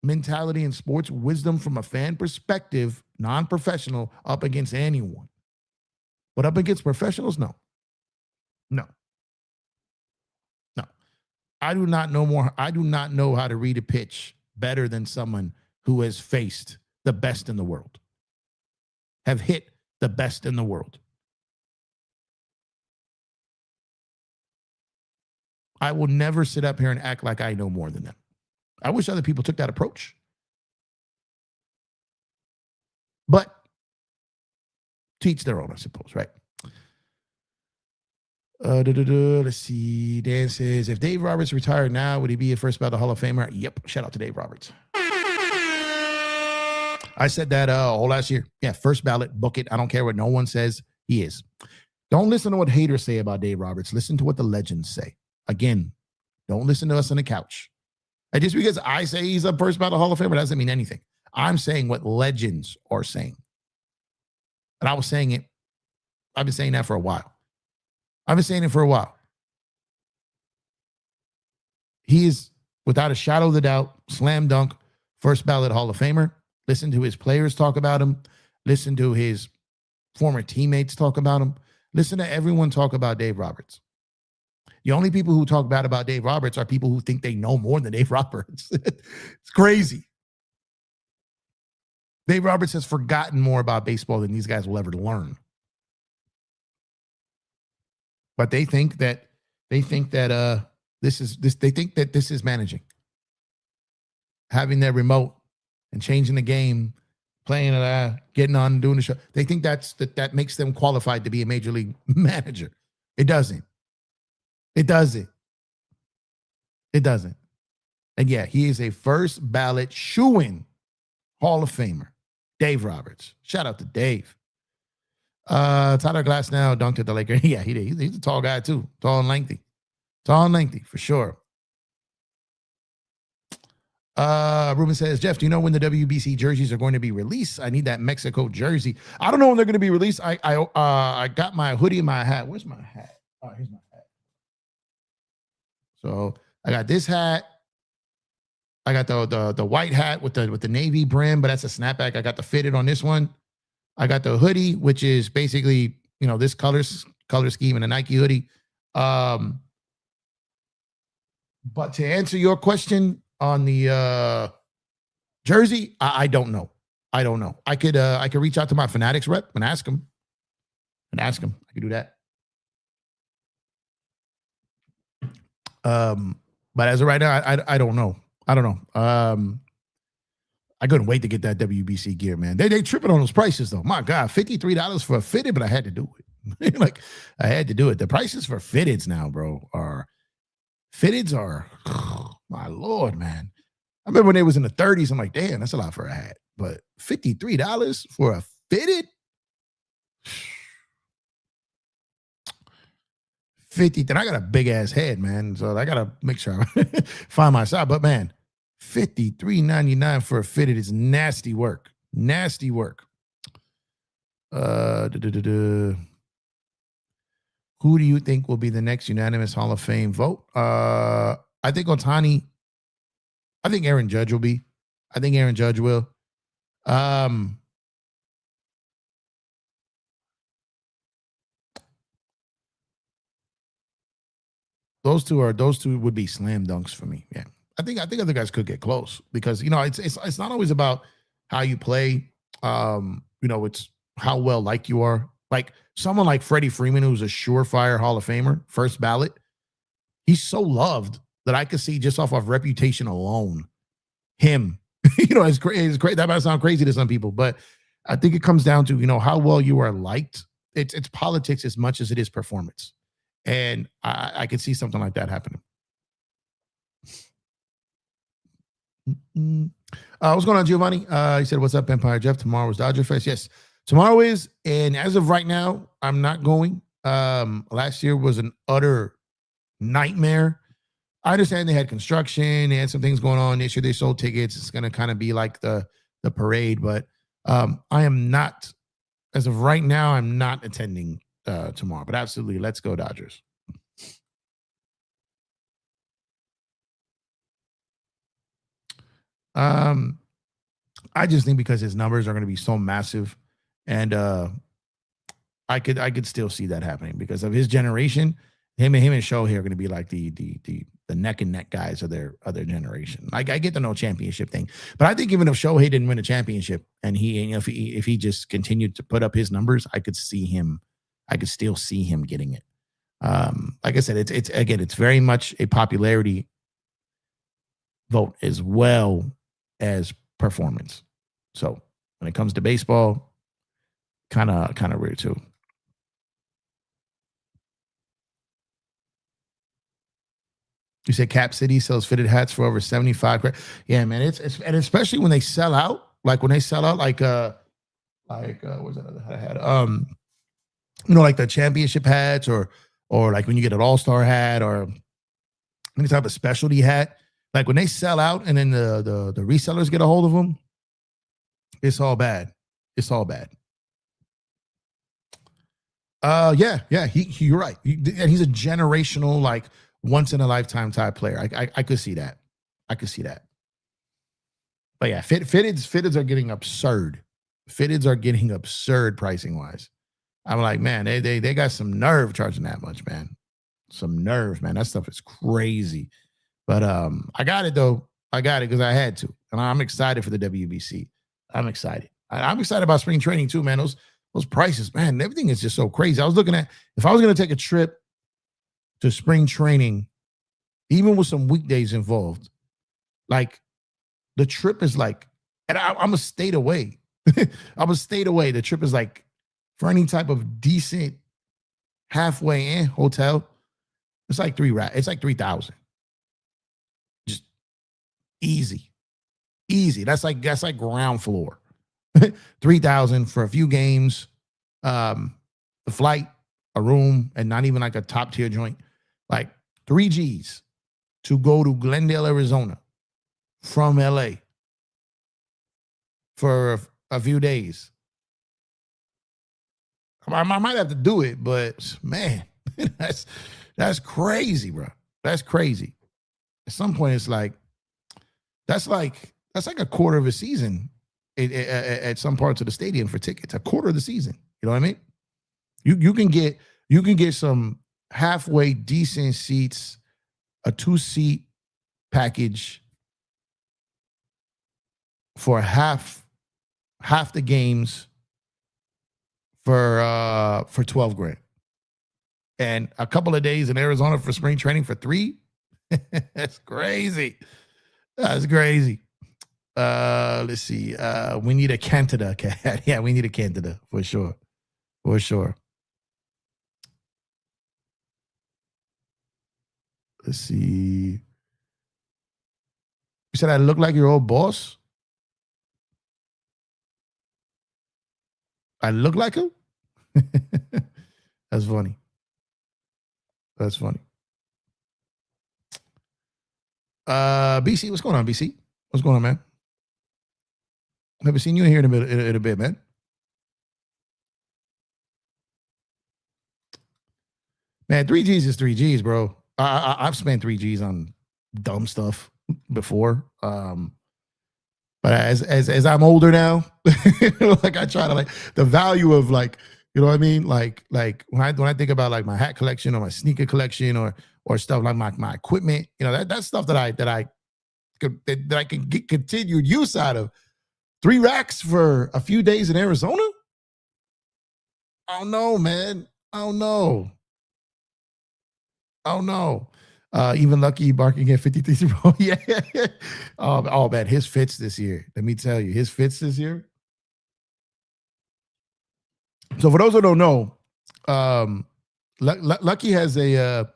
mentality and sports wisdom from a fan perspective, non-professional, up against anyone. But up against professionals, no. I do not know how to read a pitch better than someone who has faced the best in the world, have hit the best in the world. I will never sit up here and act like I know more than them. I wish other people took that approach. But teach their own, I suppose, right? Let's see. Dan says, if Dave Roberts retired now, would he be a first ballot Hall of Famer? Yep. Shout out to Dave Roberts. I said that all last year. Yeah, first ballot, book it. I don't care what no one says. He is. Don't listen to what haters say about Dave Roberts. Listen to what the legends say. Again, don't listen to us on the couch. And just because I say he's a first ballot Hall of Famer doesn't mean anything. I'm saying what legends are saying. And I was saying it. I've been saying that for a while. I've been saying it for a while. He is, without a shadow of a doubt, slam dunk, first ballot Hall of Famer. Listen to his players talk about him. Listen to his former teammates talk about him. Listen to everyone talk about Dave Roberts. The only people who talk bad about Dave Roberts are people who think they know more than Dave Roberts. It's crazy. Dave Roberts has forgotten more about baseball than these guys will ever learn. But they think that this is managing. Having their remote and changing the game, playing it, getting on and doing the show. They think that makes them qualified to be a major league manager. It doesn't. It doesn't. It doesn't. And yeah, he is a first ballot shoo-in Hall of Famer. Dave Roberts. Shout out to Dave. Tyler Glasnow dunked at the Lakers. Yeah, he did. He's a tall guy too. Tall and lengthy. Tall and lengthy, for sure. Ruben says, Jeff, do you know when the WBC jerseys are going to be released? I need that Mexico jersey. I don't know when they're going to be released. I got my hoodie and my hat. Where's my hat? Oh, here's my hat. So I got this hat. I got the white hat with the navy brim, but that's a snapback. I got the fitted on this one. I got the hoodie, which is basically, this color scheme and a Nike hoodie. But to answer your question on the jersey, I don't know. I don't know. I could reach out to my Fanatics rep and ask him. I could do that. But as of right now, I don't know. I don't know. I couldn't wait to get that WBC gear, man. They tripping on those prices though. My God, $53 for a fitted, but I had to do it. I had to do it. The prices for fitteds now, bro, are oh, my Lord, man. I remember when it was in the 30s. I'm like, damn, that's a lot for a hat. But $53 for a fitted? 50. Then I got a big ass head, man. So I gotta make sure I find my size. But man, $53.99 for a fitted is nasty work. Nasty work. Who do you think will be the next unanimous Hall of Fame vote? I think Ohtani. I think Aaron Judge will be. I think Aaron Judge will. Those two would be slam dunks for me. Yeah. I think other guys could get close because it's not always about how you play. It's how well liked you are. Like someone like Freddie Freeman, who's a surefire Hall of Famer, first ballot. He's so loved that I could see just off of reputation alone, him. It's great. That might sound crazy to some people, but I think it comes down to how well you are liked. It's politics as much as it is performance, and I could see something like that happening. What's going on, Giovanni? He said, what's up, Empire Jeff? Tomorrow is Dodger Fest. Yes, tomorrow is. And as of right now, I'm not going. Last year was an utter nightmare. I understand they had construction. They had some things going on. This year they sold tickets. It's going to kind of be like the parade. But I am not, as of right now, I'm not attending tomorrow. But absolutely, let's go Dodgers. I just think because his numbers are going to be so massive, and I could still see that happening because of his generation. Him and Shohei are going to be like the neck and neck guys of their generation. Like I get the no championship thing, but I think even if Shohei didn't win a championship and if he just continued to put up his numbers, I could still see him getting it. Like I said, it's very much a popularity vote as well as performance. So when it comes to baseball, kind of weird too. You said Cap City sells fitted hats for over 75 grand. Yeah, man. It's and especially when they sell out, like when they sell out, like what's that other hat I had? Like the championship hats, or like when you get an all-star hat, or any type of specialty hat. Like when they sell out and then the resellers get a hold of them, it's all bad. It's all bad. Yeah. You're right. And he's a generational, like once in a lifetime type player. I could see that. I could see that. But yeah, fitteds are getting absurd. Fitteds are getting absurd pricing wise. I'm like, man, they got some nerve charging that much, man. Some nerve, man. That stuff is crazy. But I got it though. I got it because I had to, and I'm excited for the WBC. I'm excited. I'm excited about spring training too, man. Those prices, man, everything is just so crazy. I was looking at, if I was going to take a trip to spring training, even with some weekdays involved, like the trip is like, and I'm a state away. I'm a state away. The trip is like, for any type of decent halfway in hotel, it's like it's like 3,000. Just easy. That's like ground floor. 3,000 for a few games, the flight, a room, and not even like a top tier joint. Like 3 G's to go to Glendale, Arizona from LA for a few days. I might have to do it, but man, that's crazy, bro. That's crazy. At some point, it's like that's like a quarter of a season at some parts of the stadium for tickets. A quarter of the season. You know what I mean? You can get some halfway decent seats, a 2-seat package for half the games for 12 grand, and a couple of days in Arizona for spring training for 3. That's crazy. That's crazy. Let's see. We need a Canada cat. Yeah, we need a Canada for sure. For sure. Let's see. You said I look like your old boss? I look like him? That's funny. That's funny. BC, what's going on, BC? What's going on, man? Haven't seen you in here in a bit, man. Man, 3 G's is 3 G's, bro. I've spent 3 G's on dumb stuff before. But as I'm older now, like I try to like the value of like, you know what I mean? Like when I think about like my hat collection or my sneaker collection or stuff like my equipment, you know, that's stuff that I can get continued use out of. 3 racks for a few days in Arizona? Oh no, man. Oh no. Even Lucky barking at 53. Yeah. Oh man, his fits this year. Let me tell you, his fits this year. So for those who don't know, Lucky has a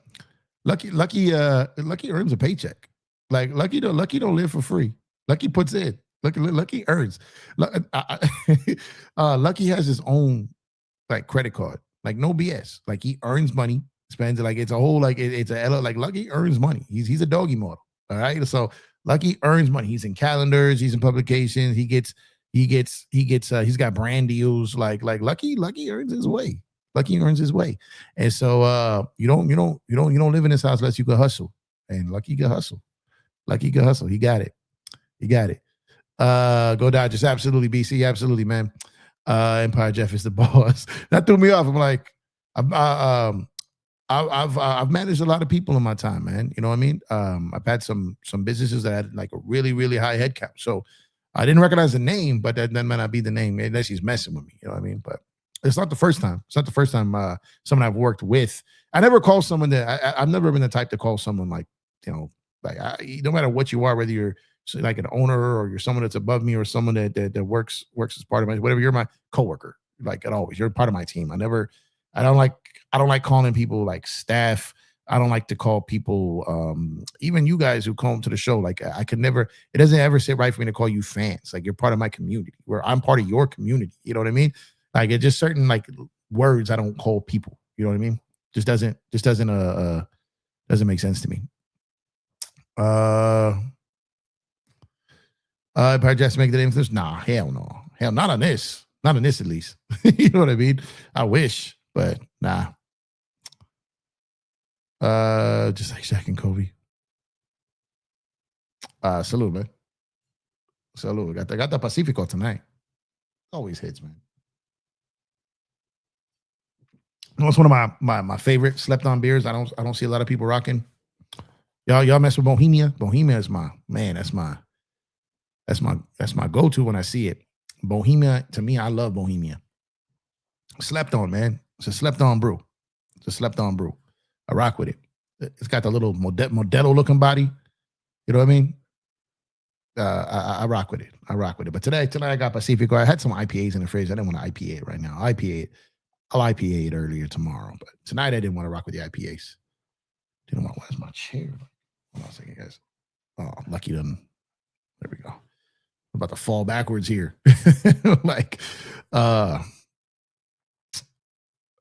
Lucky earns a paycheck. Like Lucky don't live for free. Lucky puts in. Lucky earns. Lucky has his own like credit card. Like no BS. Like he earns money. Spends it like it's a whole like it's a like Lucky earns money. He's a doggy model. All right. So Lucky earns money. He's in calendars. He's in publications. He's got brand deals. Like Lucky earns his way. Lucky earns his way. And so you don't live in this house unless you can hustle. And Lucky can hustle. Lucky can hustle. He got it. Go Dodgers. Absolutely, BC. Absolutely, man. Empire Jeff is the boss. That threw me off. I'm like, I've managed a lot of people in my time, man. You know what I mean? I've had some businesses that had like a really, really high head count. So I didn't recognize the name, but that might not be the name unless he's messing with me. You know what I mean? But it's not the first time. It's not the first time someone I've worked with. I never call someone that I've never been the type to call someone like, you know, Like no matter what you are, whether you're like an owner or you're someone that's above me or someone that works as part of my whatever, you're my coworker. Like always, you're part of my team. I don't like calling people like staff. I don't like to call people, even you guys who come to the show. Like I could never. It doesn't ever sit right for me to call you fans. Like you're part of my community. Where I'm part of your community. You know what I mean? Like it just certain like words I don't call people. You know what I mean? Doesn't make sense to me. Empire just make the name for this? Nah, hell no. Hell, not on this. Not on this, at least. You know what I mean? I wish, but nah. Just like Shaq and Kobe. Salute, man. Salute. Got the Pacifico tonight. Always hits, man. You know, it's one of my favorite slept on beers. I don't see a lot of people rocking. Y'all mess with Bohemia. Bohemia is my man. That's my go-to when I see it. Bohemia, to me, I love Bohemia. Slept on, man. It's a slept on brew. I rock with it. It's got the little Modelo looking body. You know what I mean? I rock with it. But tonight I got Pacifico. I had some IPAs in the fridge. I didn't want to IPA it right now. I'll IPA it earlier tomorrow. But tonight I didn't want to rock with the IPAs. Didn't want to. Where's my chair? Hold on a second, guys. Oh, lucky them. There we go. I'm about to fall backwards here. Like,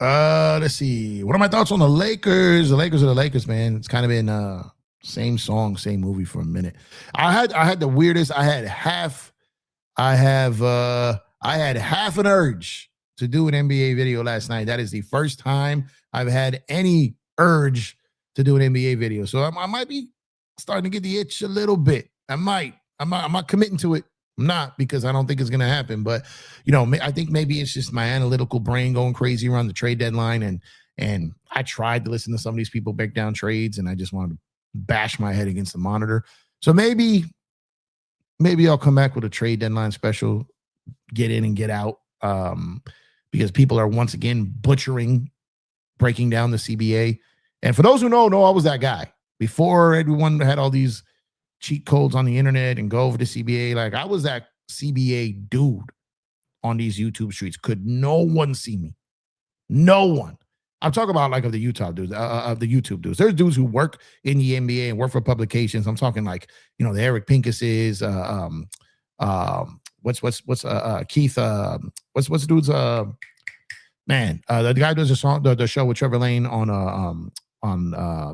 let's see. What are my thoughts on the Lakers? The Lakers are the Lakers, man. It's kind of been same song, same movie for a minute. I had the weirdest. I had half an urge to do an NBA video last night. That is the first time I've had any urge to do an NBA video. So I might be starting to get the itch a little bit. I'm not committing to it. I'm not, because I don't think it's going to happen. But, you know, I think maybe it's just my analytical brain going crazy around the trade deadline. And I tried to listen to some of these people break down trades, and I just wanted to bash my head against the monitor. So maybe I'll come back with a trade deadline special, get in and get out, because people are once again breaking down the CBA. And for those who know, I was that guy. Before everyone had all these cheat codes on the internet and go over to CBA, like I was that CBA dude on these YouTube streets. Could no one see me? No one. I'm talking about like of the Utah dudes, of the YouTube dudes. There's dudes who work in the NBA and work for publications. I'm talking like, you know, the Eric Pincuses, Keith, what's dude's man, the guy who does the show with Trevor Lane on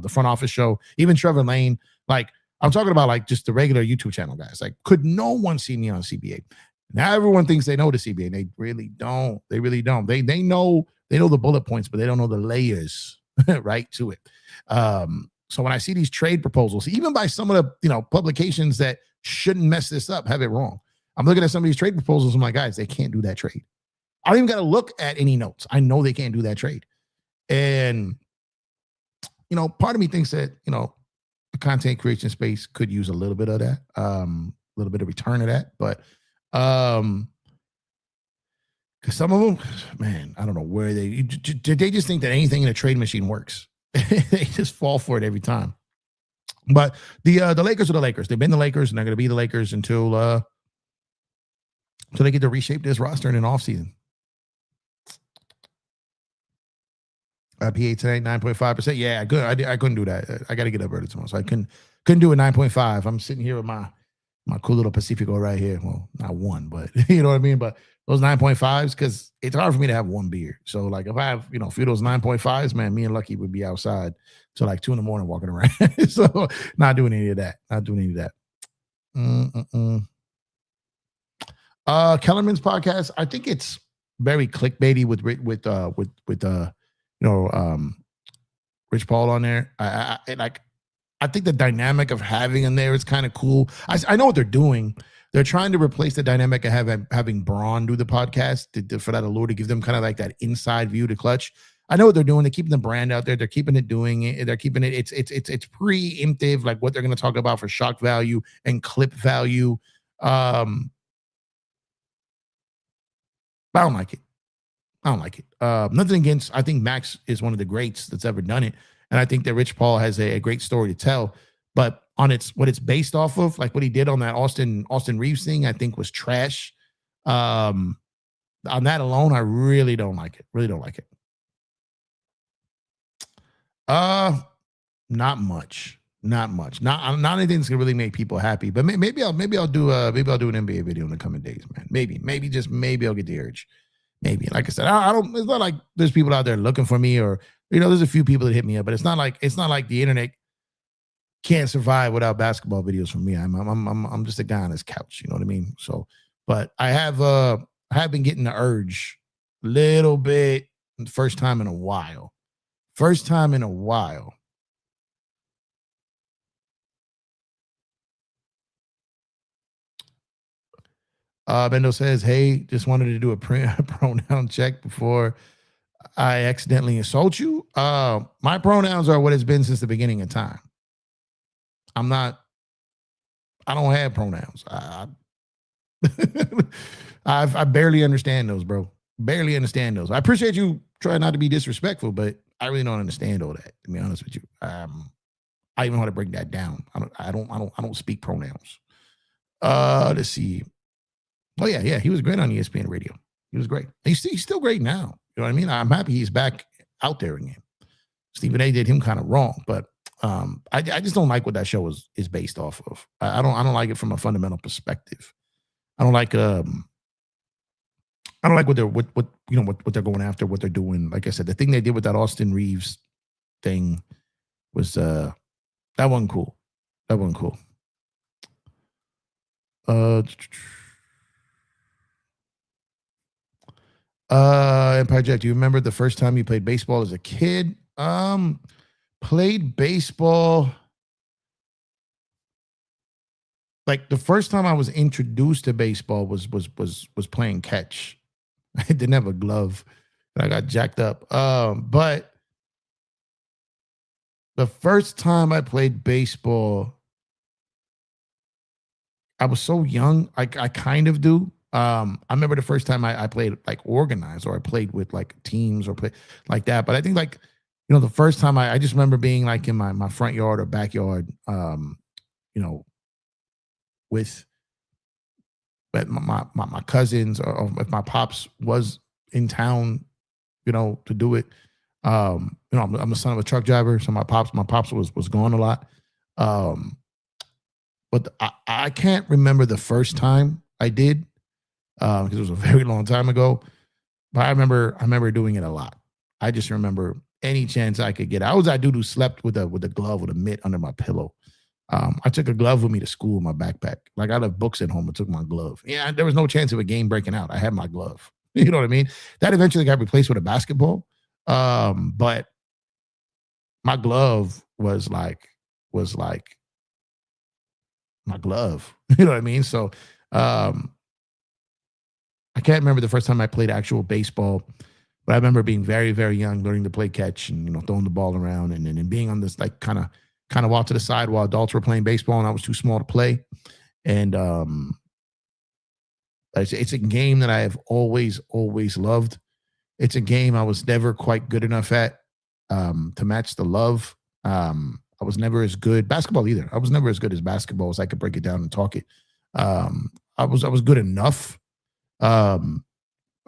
the Front Office Show. Even Trevor Lane, like I'm talking about like just the regular YouTube channel guys. Like, could no one see me on CBA? Now everyone thinks they know the CBA. They really don't. They really don't. They know the bullet points, but they don't know the layers right to it. So when I see these trade proposals, even by some of the publications that shouldn't mess this up, have it wrong. I'm looking at some of these trade proposals. I'm like, guys, they can't do that trade. I don't even got to look at any notes. I know they can't do that trade. And part of me thinks that the content creation space could use a little bit of that, a little bit of return of that, but because some of them, man, I don't know where they just think that anything in a trade machine works. They just fall for it every time. But the Lakers are the Lakers. They've been the Lakers, and they're going to be the Lakers until they get to reshape this roster in an offseason. PA tonight, 9.5%. Yeah, I couldn't do that. I got to get up early tomorrow, so I couldn't do a 9.5. I'm sitting here with my cool little Pacifico right here. Well, not one, but you know what I mean? But those 9.5s, because it's hard for me to have one beer. So like if I have, a few of those 9.5s, man, me and Lucky would be outside till like 2 a.m. walking around. So not doing any of that. Kellerman's podcast, I think it's very clickbaity with Rich Paul on there. I think the dynamic of having him there is kind of cool. I know what they're doing. They're trying to replace the dynamic of having Braun do the podcast for that allure, to give them kind of like that inside view to Clutch. I know what they're doing. They're keeping the brand out there. They're keeping it doing it. They're keeping it. It's preemptive, like what they're going to talk about for shock value and clip value. I don't like it. Nothing against. I think Max is one of the greats that's ever done it. And I think that Rich Paul has a great story to tell. But on what it's based off of, like what he did on that Austin Reeves thing, I think was trash. On that alone, I really don't like it. Really don't like it. Not much. Not much. Not anything that's gonna really make people happy. But maybe I'll do an NBA video in the coming days, man. Maybe just maybe I'll get the urge. Maybe. Like I said, I don't. It's not like there's people out there looking for me, or there's a few people that hit me up, but it's not like the internet can't survive without basketball videos from me. I'm just a guy on this couch. You know what I mean? So, but I have been getting the urge a little bit. First time in a while. First time in a while. Bendo says, "Hey, just wanted to do a pronoun check before I accidentally insult you. My pronouns are what it's been since the beginning of time. I don't have pronouns. I barely understand those, bro. Barely understand those. I appreciate you trying not to be disrespectful, but I really don't understand all that, to be honest with you. I even know how to break that down. I don't speak pronouns. Let's see. Oh yeah, he was great on ESPN radio. He was great. He's still great now. You know what I mean? I'm happy he's back out there again. Stephen A did him kind of wrong, but I just don't like what that show is based off of. I don't like it from a fundamental perspective. I don't like what they're going after, what they're doing. Like I said, the thing they did with that Austin Reeves thing was that wasn't cool. That wasn't cool. Empire Jack, do you remember the first time you played baseball as a kid? Played baseball. Like the first time I was introduced to baseball was playing catch. I didn't have a glove. I got jacked up. But the first time I played baseball, I was so young. I kind of do. I remember the first time I played like organized, or I played with like teams or play like that. But I think like, the first time I just remember being like in my front yard or backyard, with my cousins, or if my pops was in town, to do it. I'm the son of a truck driver, so my pops was gone a lot. But I can't remember the first time I did, because it was a very long time ago. But I remember doing it a lot. I just remember any chance I could get. I was that dude who slept with a glove, with a mitt under my pillow. I took a glove with me to school in my backpack. Like I left books at home and took my glove. Yeah, there was no chance of a game breaking out. I had my glove. You know what I mean? That eventually got replaced with a basketball. But my glove was like my glove. You know what I mean? So I can't remember the first time I played actual baseball, but I remember being very, very young, learning to play catch and throwing the ball around and being on this like kind of off to the side while adults were playing baseball and I was too small to play. And it's a game that I have always loved. It's a game I was never quite good enough at to match the love. I was never as good basketball either. I was never as good as basketball as I could break it down and talk it. I was good enough. I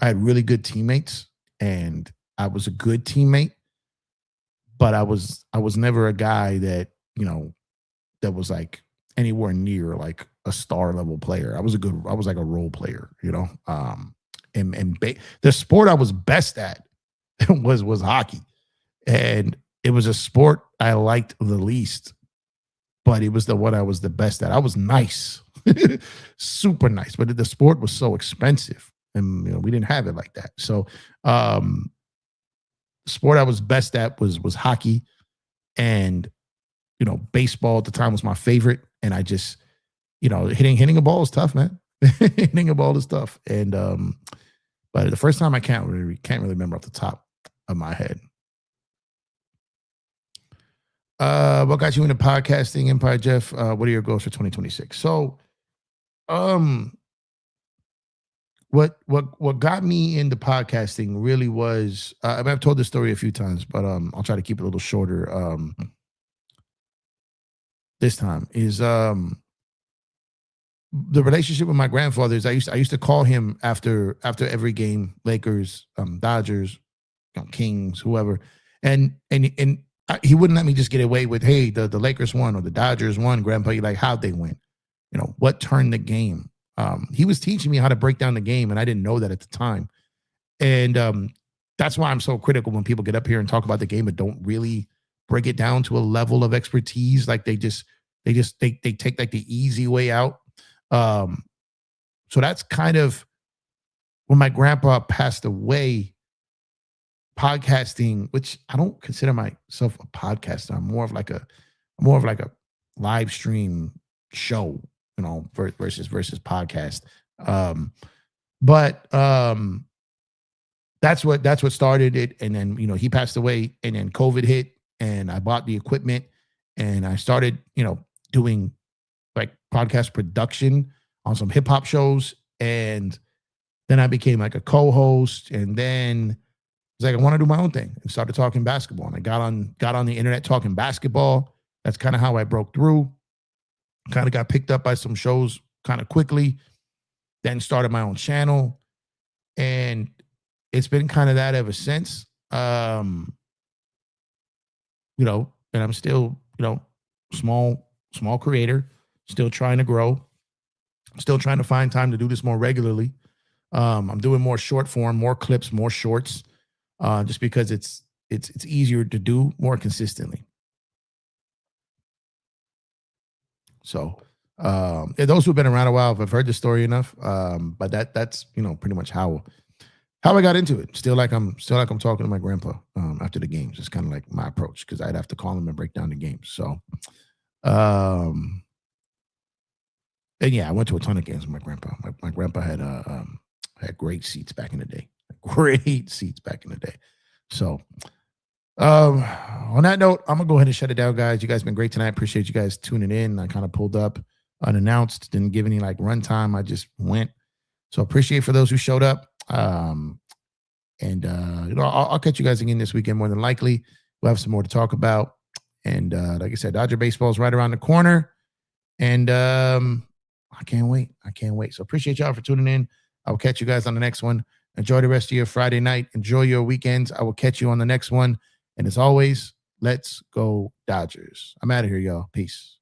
had really good teammates and I was a good teammate, but I was never a guy that, that was like anywhere near like a star level player. I was like a role player, the sport I was best at was hockey. And it was a sport I liked the least, but it was the one I was the best at. I was nice, super nice, but the sport was so expensive and we didn't have it like that. So the sport I was best at was hockey, and baseball at the time was my favorite. And I just, hitting a ball is tough, man. Hitting a ball is tough. And but the first time I can't really remember off the top of my head. What got you into podcasting, Empire Jeff? What are your goals for 2026? So, what got me into podcasting really was, I've told this story a few times, but I'll try to keep it a little shorter. this time is the relationship with my grandfather is I used to call him after every game, Lakers, Dodgers, Kings, whoever, and he wouldn't let me just get away with, hey, the Lakers won or the Dodgers won, Grandpa. You like, how'd they win? You know, what turned the game? He was teaching me how to break down the game, and I didn't know that at the time. And that's why I'm so critical when people get up here and talk about the game but don't really break it down to a level of expertise. Like they take like the easy way out. So that's kind of when my grandpa passed away. Podcasting, which I don't consider myself a podcaster. I'm more of like a live stream show, you know, versus podcast. But that's what started it. And then, you know, he passed away, and then COVID hit, and I bought the equipment, and I started, you know, doing like podcast production on some hip hop shows. And then I became like a co-host, and then it's like I want to do my own thing, and started talking basketball. And I got on the internet talking basketball. That's kind of how I broke through. Kind of got picked up by some shows kind of quickly. Then started my own channel, and it's been kind of that ever since. You know, and I'm still, you know, small creator, still trying to grow, still trying to find time to do this more regularly. I'm doing more short form, more clips, more shorts. Just because it's easier to do more consistently. So those who've been around a while have heard the story enough. But that's, you know, pretty much how I got into it. Still like I'm talking to my grandpa after the games. It's kind of like my approach, because I'd have to call him and break down the games. So and yeah, I went to a ton of games with my grandpa. My grandpa had great seats back in the day. Great seats back in the day. So on that note, I'm gonna go ahead and shut it down, guys. You guys been great tonight. Appreciate you guys tuning in. I kind of pulled up unannounced, didn't give any like run time. I just went. So appreciate for those who showed up. And you know, I'll catch you guys again this weekend, more than likely. We'll have some more to talk about. And like I said, Dodger baseball is right around the corner. And I can't wait. So appreciate y'all for tuning in. I will catch you guys on the next one. Enjoy the rest of your Friday night. Enjoy your weekends. I will catch you on the next one. And as always, let's go Dodgers. I'm out of here, y'all. Peace.